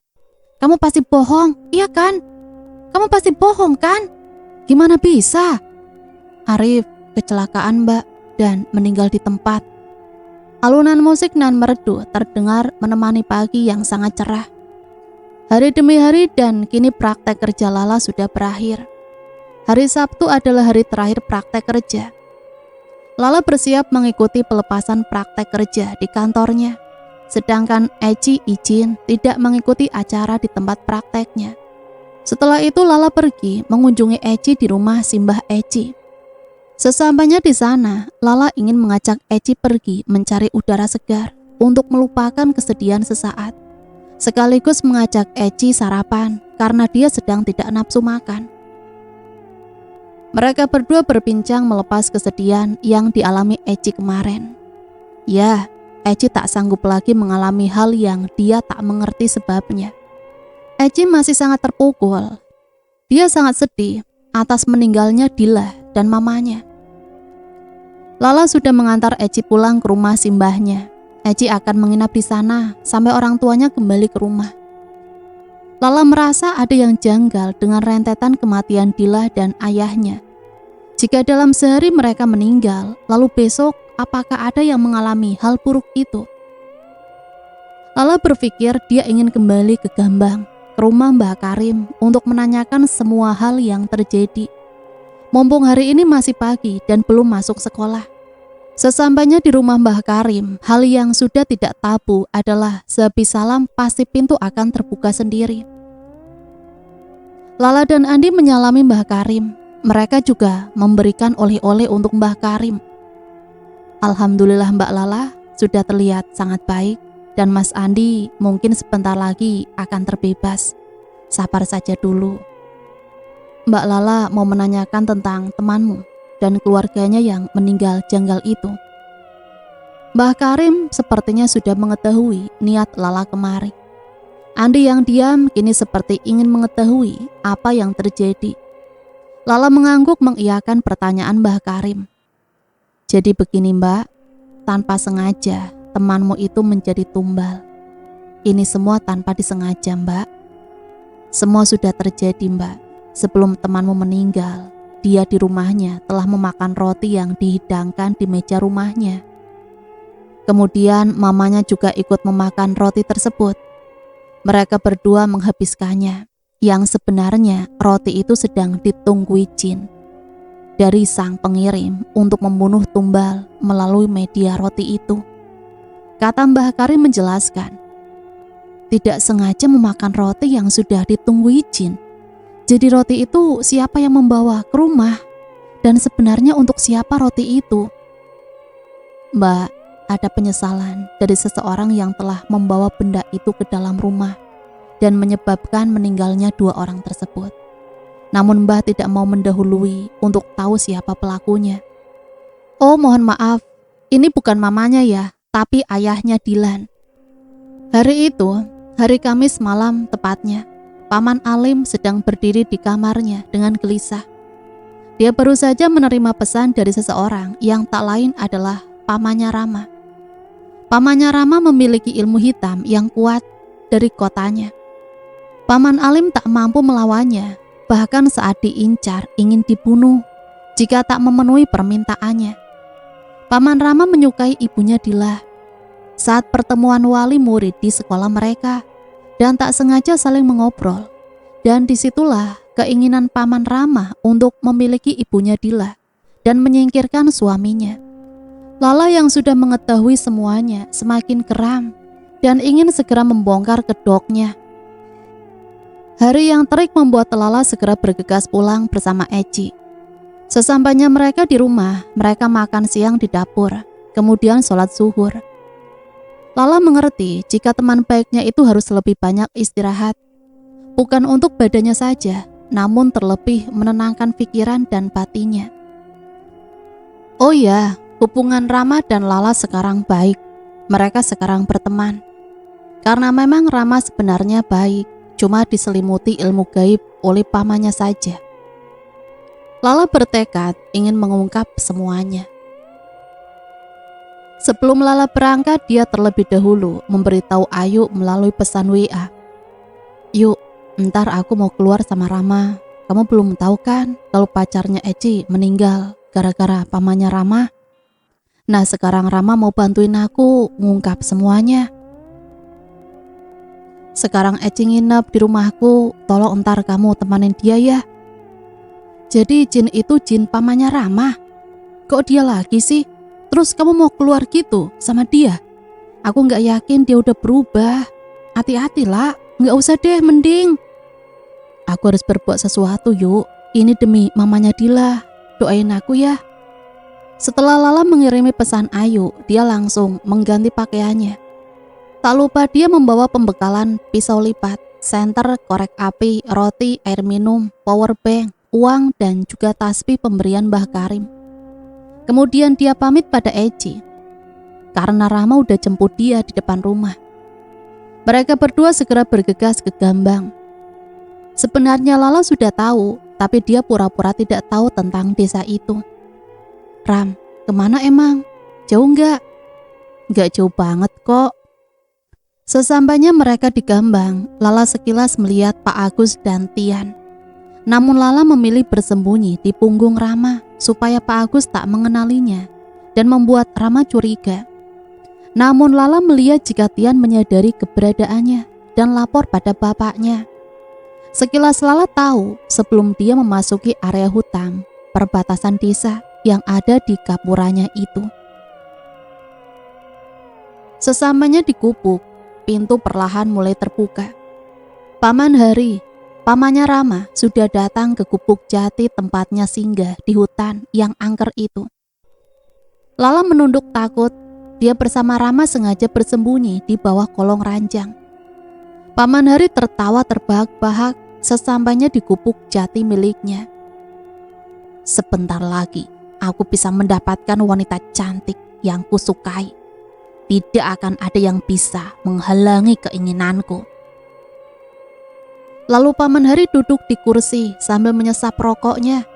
Kamu pasti bohong, iya kan? Kamu pasti bohong kan? Gimana bisa? Arif kecelakaan, Mbak, dan meninggal di tempat. Alunan musik nan merdu terdengar menemani pagi yang sangat cerah. Hari demi hari dan kini praktek kerja Lala sudah berakhir. Hari Sabtu adalah hari terakhir praktek kerja. Lala bersiap mengikuti pelepasan praktek kerja di kantornya. Sedangkan Eci izin tidak mengikuti acara di tempat prakteknya. Setelah itu Lala pergi mengunjungi Eci di rumah Simbah Eci. Sesampainya di sana, Lala ingin mengajak Eci pergi mencari udara segar untuk melupakan kesedihan sesaat. Sekaligus mengajak Eci sarapan karena dia sedang tidak nafsu makan. Mereka berdua berbincang melepas kesedihan yang dialami Eci kemarin. Ya, Eci tak sanggup lagi mengalami hal yang dia tak mengerti sebabnya. Eci masih sangat terpukul. Dia sangat sedih atas meninggalnya Dila dan mamanya. Lala sudah mengantar Eci pulang ke rumah simbahnya. Eci akan menginap di sana sampai orang tuanya kembali ke rumah. Lala merasa ada yang janggal dengan rentetan kematian Dila dan ayahnya. Jika dalam sehari mereka meninggal, lalu besok apakah ada yang mengalami hal buruk itu? Lala berpikir dia ingin kembali ke Gambang, ke rumah Mbah Karim untuk menanyakan semua hal yang terjadi. Mumpung hari ini masih pagi dan belum masuk sekolah. Sesampainya di rumah Mbah Karim, hal yang sudah tidak tabu adalah sehabis salam pasti pintu akan terbuka sendiri. Lala dan Andi menyalami Mbah Karim. Mereka juga memberikan oleh-oleh untuk Mbah Karim. Alhamdulillah Mbak Lala sudah terlihat sangat baik dan Mas Andi mungkin sebentar lagi akan terbebas. Sabar saja dulu. Mbak Lala mau menanyakan tentang temanmu dan keluarganya yang meninggal janggal itu. Mbah Karim sepertinya sudah mengetahui niat Lala kemari. Andi yang diam kini seperti ingin mengetahui apa yang terjadi. Lala mengangguk mengiyakan pertanyaan Mbah Karim. Jadi begini Mbak, tanpa sengaja temanmu itu menjadi tumbal. Ini semua tanpa disengaja Mbak. Semua sudah terjadi Mbak. Sebelum temanmu meninggal, dia di rumahnya telah memakan roti yang dihidangkan di meja rumahnya. Kemudian mamanya juga ikut memakan roti tersebut. Mereka berdua menghabiskannya, yang sebenarnya roti itu sedang ditunggui jin dari sang pengirim untuk membunuh tumbal melalui media roti itu. Kata Mbah Karim menjelaskan, tidak sengaja memakan roti yang sudah ditunggui jin. Jadi roti itu siapa yang membawa ke rumah? Dan sebenarnya untuk siapa roti itu? Mbak, ada penyesalan dari seseorang yang telah membawa benda itu ke dalam rumah dan menyebabkan meninggalnya 2 orang tersebut. Namun Mbak tidak mau mendahului untuk tahu siapa pelakunya. Oh mohon maaf, ini bukan mamanya ya, tapi ayahnya Dilan. Hari itu, hari Kamis malam tepatnya, Paman Alim sedang berdiri di kamarnya dengan gelisah. Dia baru saja menerima pesan dari seseorang yang tak lain adalah pamannya Rama. Pamannya Rama memiliki ilmu hitam yang kuat dari kotanya. Paman Alim tak mampu melawannya, bahkan saat diincar ingin dibunuh jika tak memenuhi permintaannya. Paman Rama menyukai ibunya Dila. Saat pertemuan wali murid di sekolah mereka, dan tak sengaja saling mengobrol. Dan disitulah keinginan Paman Rama untuk memiliki ibunya Dila dan menyingkirkan suaminya. Lala yang sudah mengetahui semuanya semakin geram dan ingin segera membongkar kedoknya. Hari yang terik membuat Lala segera bergegas pulang bersama Eci. Sesampainya mereka di rumah, mereka makan siang di dapur, kemudian sholat zuhur. Lala mengerti jika teman baiknya itu harus lebih banyak istirahat. Bukan untuk badannya saja, namun terlebih menenangkan pikiran dan batinnya. Oh ya, hubungan Rama dan Lala sekarang baik. Mereka sekarang berteman. Karena memang Rama sebenarnya baik, cuma diselimuti ilmu gaib oleh pamannya saja. Lala bertekad ingin mengungkap semuanya. Sebelum Lala berangkat, dia terlebih dahulu memberitahu Ayu melalui pesan WA. Yuk, ntar aku mau keluar sama Rama. Kamu belum tahu kan kalau pacarnya Eci meninggal gara-gara pamannya Rama? Nah sekarang Rama mau bantuin aku ngungkap semuanya. Sekarang Eci nginep di rumahku, tolong ntar kamu temanin dia ya. Jadi jin itu jin pamannya Rama? Kok dia lagi sih? Terus kamu mau keluar gitu sama dia? Aku gak yakin dia udah berubah. Hati-hati lah, gak usah deh mending. Aku harus berbuat sesuatu yuk. Ini demi mamanya Dila. Doain aku ya. Setelah Lala mengirimi pesan Ayu, dia langsung mengganti pakaiannya. Tak lupa dia membawa pembekalan pisau lipat, senter, korek api, roti, air minum, power bank, uang, dan juga tasbih pemberian Mbah Karim. Kemudian dia pamit pada Eci, karena Rama udah jemput dia di depan rumah. Mereka berdua segera bergegas ke Gambang. Sebenarnya Lala sudah tahu, tapi dia pura-pura tidak tahu tentang desa itu. Ram, kemana emang? Jauh nggak? Nggak jauh banget kok. Sesampainya mereka di Gambang, Lala sekilas melihat Pak Agus dan Tian. Namun Lala memilih bersembunyi di punggung Rama. supaya Pak Agus tak mengenalinya dan membuat Rama curiga. Namun Lala melihat jika Tian menyadari keberadaannya dan lapor pada bapaknya. Sekilas Lala tahu sebelum dia memasuki area hutan perbatasan desa yang ada di gapuranya itu. Sesamanya di gubuk, pintu perlahan mulai terbuka. Paman Hari, pamannya Rama, sudah datang ke gubuk jati tempatnya singgah di hutan yang angker itu. Lala menunduk takut. Dia bersama Rama sengaja bersembunyi di bawah kolong ranjang. Paman Hari tertawa terbahak-bahak sesampainya di gubuk jati miliknya. Sebentar lagi aku bisa mendapatkan wanita cantik yang kusukai. Tidak akan ada yang bisa menghalangi keinginanku. Lalu Paman Hari duduk di kursi sambil menyesap rokoknya.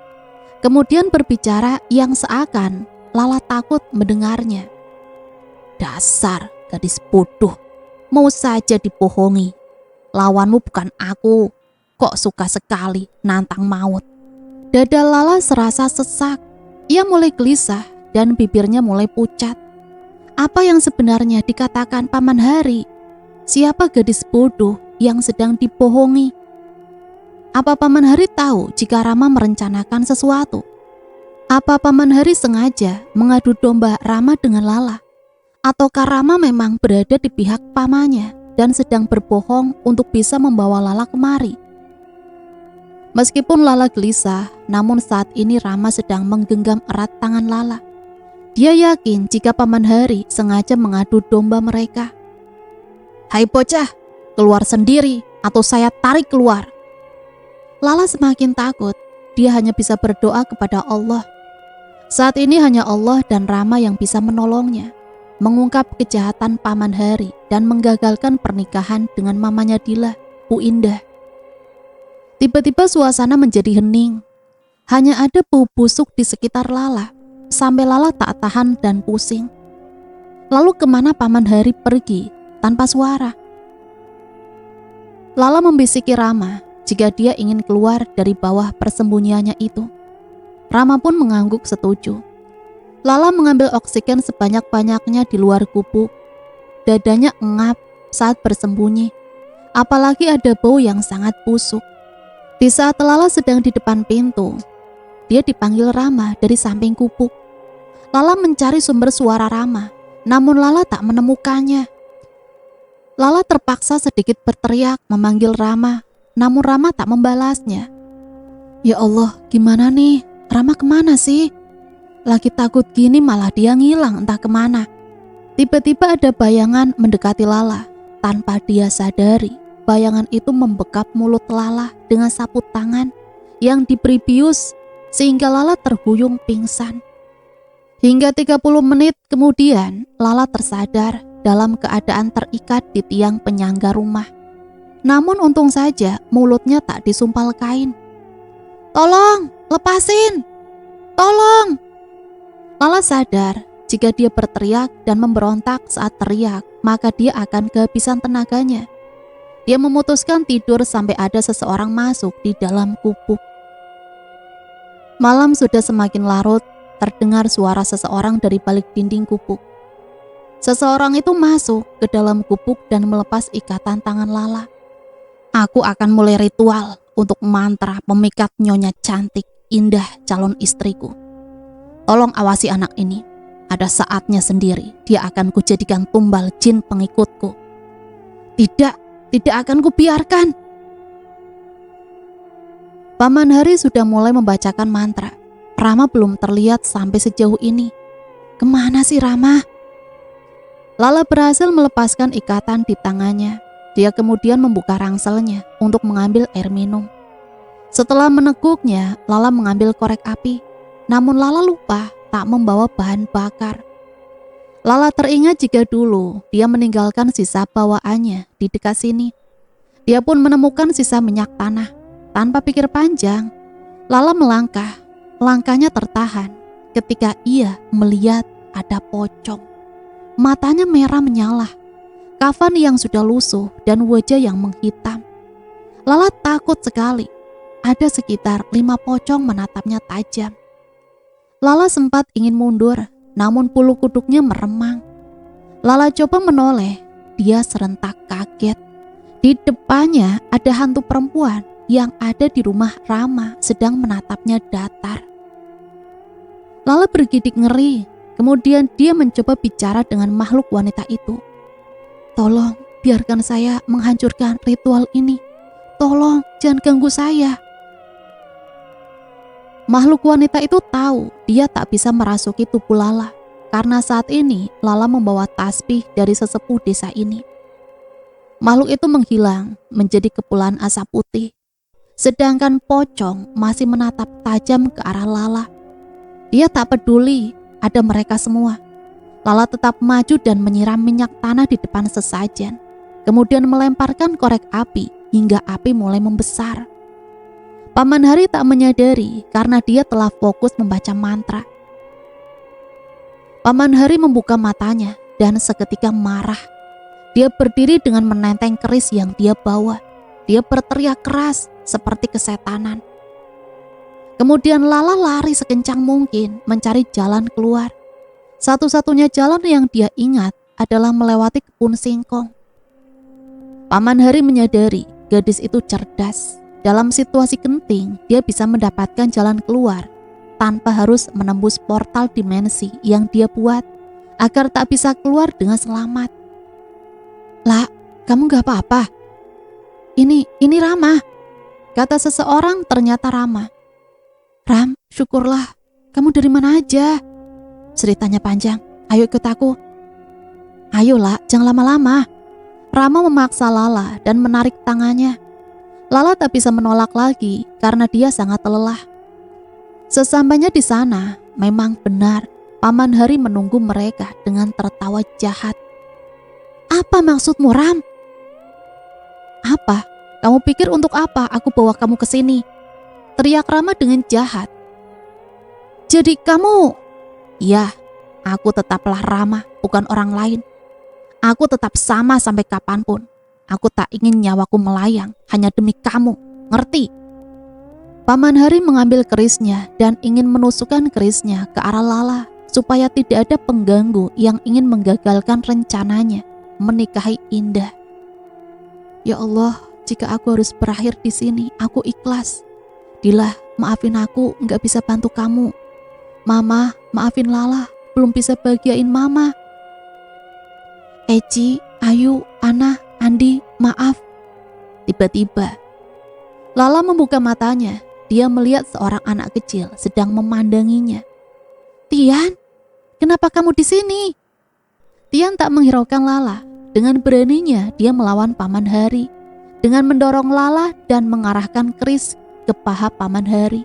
Kemudian berbicara yang seakan Lala takut mendengarnya. Dasar gadis bodoh, mau saja dibohongi. Lawanmu bukan aku, kok suka sekali nantang maut. Dada Lala serasa sesak. Ia mulai gelisah dan bibirnya mulai pucat. Apa yang sebenarnya dikatakan Paman Hari? Siapa gadis bodoh yang sedang dibohongi? Apa Paman Hari tahu jika Rama merencanakan sesuatu? Apa Paman Hari sengaja mengadu domba Rama dengan Lala? Ataukah Rama memang berada di pihak pamannya dan sedang berbohong untuk bisa membawa Lala kemari? Meskipun Lala gelisah, namun saat ini Rama sedang menggenggam erat tangan Lala. Dia yakin jika Paman Hari sengaja mengadu domba mereka. Hai bocah, keluar sendiri atau saya tarik keluar. Lala semakin takut. Dia hanya bisa berdoa kepada Allah. Saat ini hanya Allah dan Rama yang bisa menolongnya, mengungkap kejahatan Paman Hari dan menggagalkan pernikahan dengan mamanya Dila, Bu Indah. Tiba-tiba suasana menjadi hening. Hanya ada bau busuk di sekitar Lala, sampai Lala tak tahan dan pusing. Lalu kemana Paman Hari pergi tanpa suara? Lala membisiki Rama jika dia ingin keluar dari bawah persembunyiannya itu. Rama pun mengangguk setuju. Lala mengambil oksigen sebanyak-banyaknya di luar gubuk. Dadanya engap saat bersembunyi. Apalagi ada bau yang sangat busuk. Di saat Lala sedang di depan pintu, dia dipanggil Rama dari samping gubuk. Lala mencari sumber suara Rama, namun Lala tak menemukannya. Lala terpaksa sedikit berteriak memanggil Rama, namun Rama tak membalasnya. Ya Allah, gimana nih? Rama kemana sih? Lagi takut gini malah dia ngilang entah kemana. Tiba-tiba ada bayangan mendekati Lala. Tanpa dia sadari, bayangan itu membekap mulut Lala dengan sapu tangan yang diberi bius sehingga Lala terhuyung pingsan. Hingga 30 menit kemudian, Lala tersadar dalam keadaan terikat di tiang penyangga rumah. Namun untung saja mulutnya tak disumpal kain. Tolong, lepasin! Tolong! Lala sadar jika dia berteriak dan memberontak saat teriak, maka dia akan kehabisan tenaganya. Dia memutuskan tidur sampai ada seseorang masuk di dalam gubuk. Malam sudah semakin larut, terdengar suara seseorang dari balik dinding gubuk. Seseorang itu masuk ke dalam gubuk dan melepas ikatan tangan Lala. Aku akan mulai ritual untuk mantra memikat nyonya cantik, indah calon istriku. Tolong awasi anak ini. Ada saatnya sendiri dia akan kujadikan tumbal jin pengikutku. Tidak akan kubiarkan. Paman Hari sudah mulai membacakan mantra. Rama belum terlihat sampai sejauh ini. Kemana sih Rama? Lala berhasil melepaskan ikatan di tangannya. Dia kemudian membuka rangselnya untuk mengambil air minum. Setelah meneguknya, Lala mengambil korek api. Namun Lala lupa tak membawa bahan bakar. Lala teringat jika dulu dia meninggalkan sisa bawaannya di dekat sini. Dia pun menemukan sisa minyak tanah. Tanpa pikir panjang, Lala melangkah. Langkahnya tertahan ketika ia melihat ada pocong. Matanya merah menyala. Kafan yang sudah lusuh dan wajah yang menghitam. Lala takut sekali. Ada sekitar 5 pocong menatapnya tajam. Lala sempat ingin mundur, namun bulu kuduknya meremang. Lala coba menoleh, dia serentak kaget. Di depannya ada hantu perempuan yang ada di rumah Rama sedang menatapnya datar. Lala bergidik ngeri, kemudian dia mencoba bicara dengan makhluk wanita itu. Tolong, biarkan saya menghancurkan ritual ini. Tolong, jangan ganggu saya. Makhluk wanita itu tahu dia tak bisa merasuki tubuh Lala, karena saat ini Lala membawa tasbih dari sesepuh desa ini. Makhluk itu menghilang menjadi kepulan asap putih, sedangkan pocong masih menatap tajam ke arah Lala. Dia tak peduli ada mereka semua. Lala tetap maju dan menyiram minyak tanah di depan sesajen, kemudian melemparkan korek api hingga api mulai membesar. Paman Hari tak menyadari karena dia telah fokus membaca mantra. Paman Hari membuka matanya dan seketika marah. Dia berdiri dengan menenteng keris yang dia bawa. Dia berteriak keras seperti kesetanan. Kemudian Lala lari sekencang mungkin mencari jalan keluar. Satu-satunya jalan yang dia ingat adalah melewati kebun singkong. Paman Hari menyadari gadis itu cerdas. Dalam situasi genting, dia bisa mendapatkan jalan keluar tanpa harus menembus portal dimensi yang dia buat agar tak bisa keluar dengan selamat. "Lah, kamu gak apa-apa? Ini Rama," kata seseorang, ternyata Rama. "Ram, syukurlah. Kamu dari mana aja?" Ceritanya panjang. "Ayo ikut aku." "Ayolah, jangan lama-lama." Rama memaksa Lala dan menarik tangannya. Lala tak bisa menolak lagi karena dia sangat lelah. Sesampainya di sana, memang benar Paman Hari menunggu mereka dengan tertawa jahat. "Apa maksudmu, Ram?" "Apa? Kamu pikir untuk apa aku bawa kamu ke sini?" teriak Rama dengan jahat. "Jadi kamu..." "Ya, aku tetaplah Rama, bukan orang lain. Aku tetap sama sampai kapanpun. Aku tak ingin nyawaku melayang hanya demi kamu, ngerti?" Paman Hari mengambil kerisnya dan ingin menusukkan kerisnya ke arah Lala supaya tidak ada pengganggu yang ingin menggagalkan rencananya menikahi Indah. "Ya Allah, jika aku harus berakhir di sini, aku ikhlas. Dilah, maafin aku nggak bisa bantu kamu. Mama, maafin Lala, belum bisa bahagiain Mama. Eci, Ayu, Ana, Andi, maaf." Tiba-tiba, Lala membuka matanya. Dia melihat seorang anak kecil sedang memandanginya. "Tian, kenapa kamu di sini?" Tian tak menghiraukan Lala. Dengan beraninya dia melawan Paman Hari dengan mendorong Lala dan mengarahkan keris ke paha Paman Hari.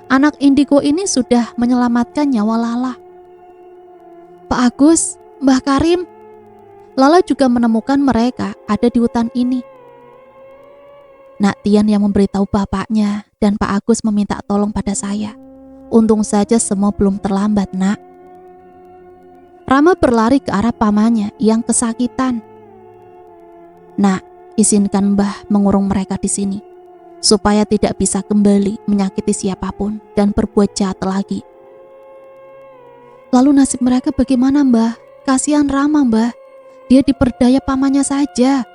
Anak indigo ini sudah menyelamatkan nyawa Lala. "Pak Agus, Mbah Karim." Lala juga menemukan mereka ada di hutan ini. Nak Tian yang memberitahu bapaknya dan Pak Agus meminta tolong pada saya. Untung saja semua belum terlambat, Nak. Rama berlari ke arah pamannya yang kesakitan. "Nak, izinkan Mbah mengurung mereka di sini, supaya tidak bisa kembali menyakiti siapapun dan berbuat jahat lagi." "Lalu nasib mereka bagaimana, Mbah? Kasihan Rama, Mbah. Dia diperdaya pamannya saja.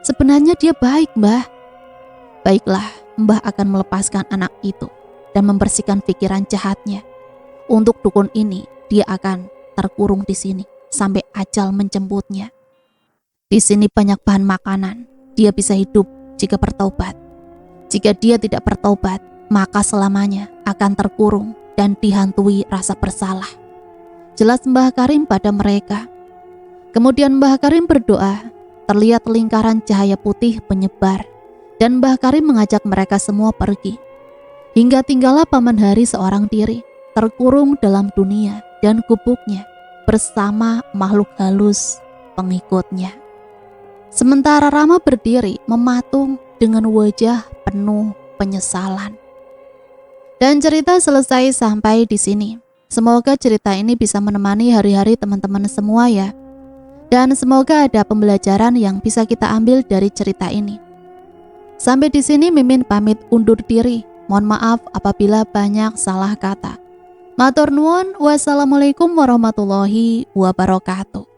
Sebenarnya dia baik, Mbah." "Baiklah, Mbah akan melepaskan anak itu dan membersihkan pikiran jahatnya. Untuk dukun ini, dia akan terkurung di sini sampai ajal menjemputnya. Di sini banyak bahan makanan. Dia bisa hidup jika bertobat. Jika dia tidak bertobat, maka selamanya akan terkurung dan dihantui rasa bersalah." Jelas Mbah Karim pada mereka. Kemudian Mbah Karim berdoa. Terlihat lingkaran cahaya putih menyebar dan Mbah Karim mengajak mereka semua pergi. Hingga tinggallah Paman Hari seorang diri, terkurung dalam dunia dan gubuknya bersama makhluk halus pengikutnya. Sementara Rama berdiri mematung dengan wajah penuh penyesalan. Dan cerita selesai sampai di sini. Semoga cerita ini bisa menemani hari-hari teman-teman semua ya. Dan semoga ada pembelajaran yang bisa kita ambil dari cerita ini. Sampai di sini Mimin pamit undur diri. Mohon maaf apabila banyak salah kata. Matur nuwun, wassalamualaikum warahmatullahi wabarakatuh.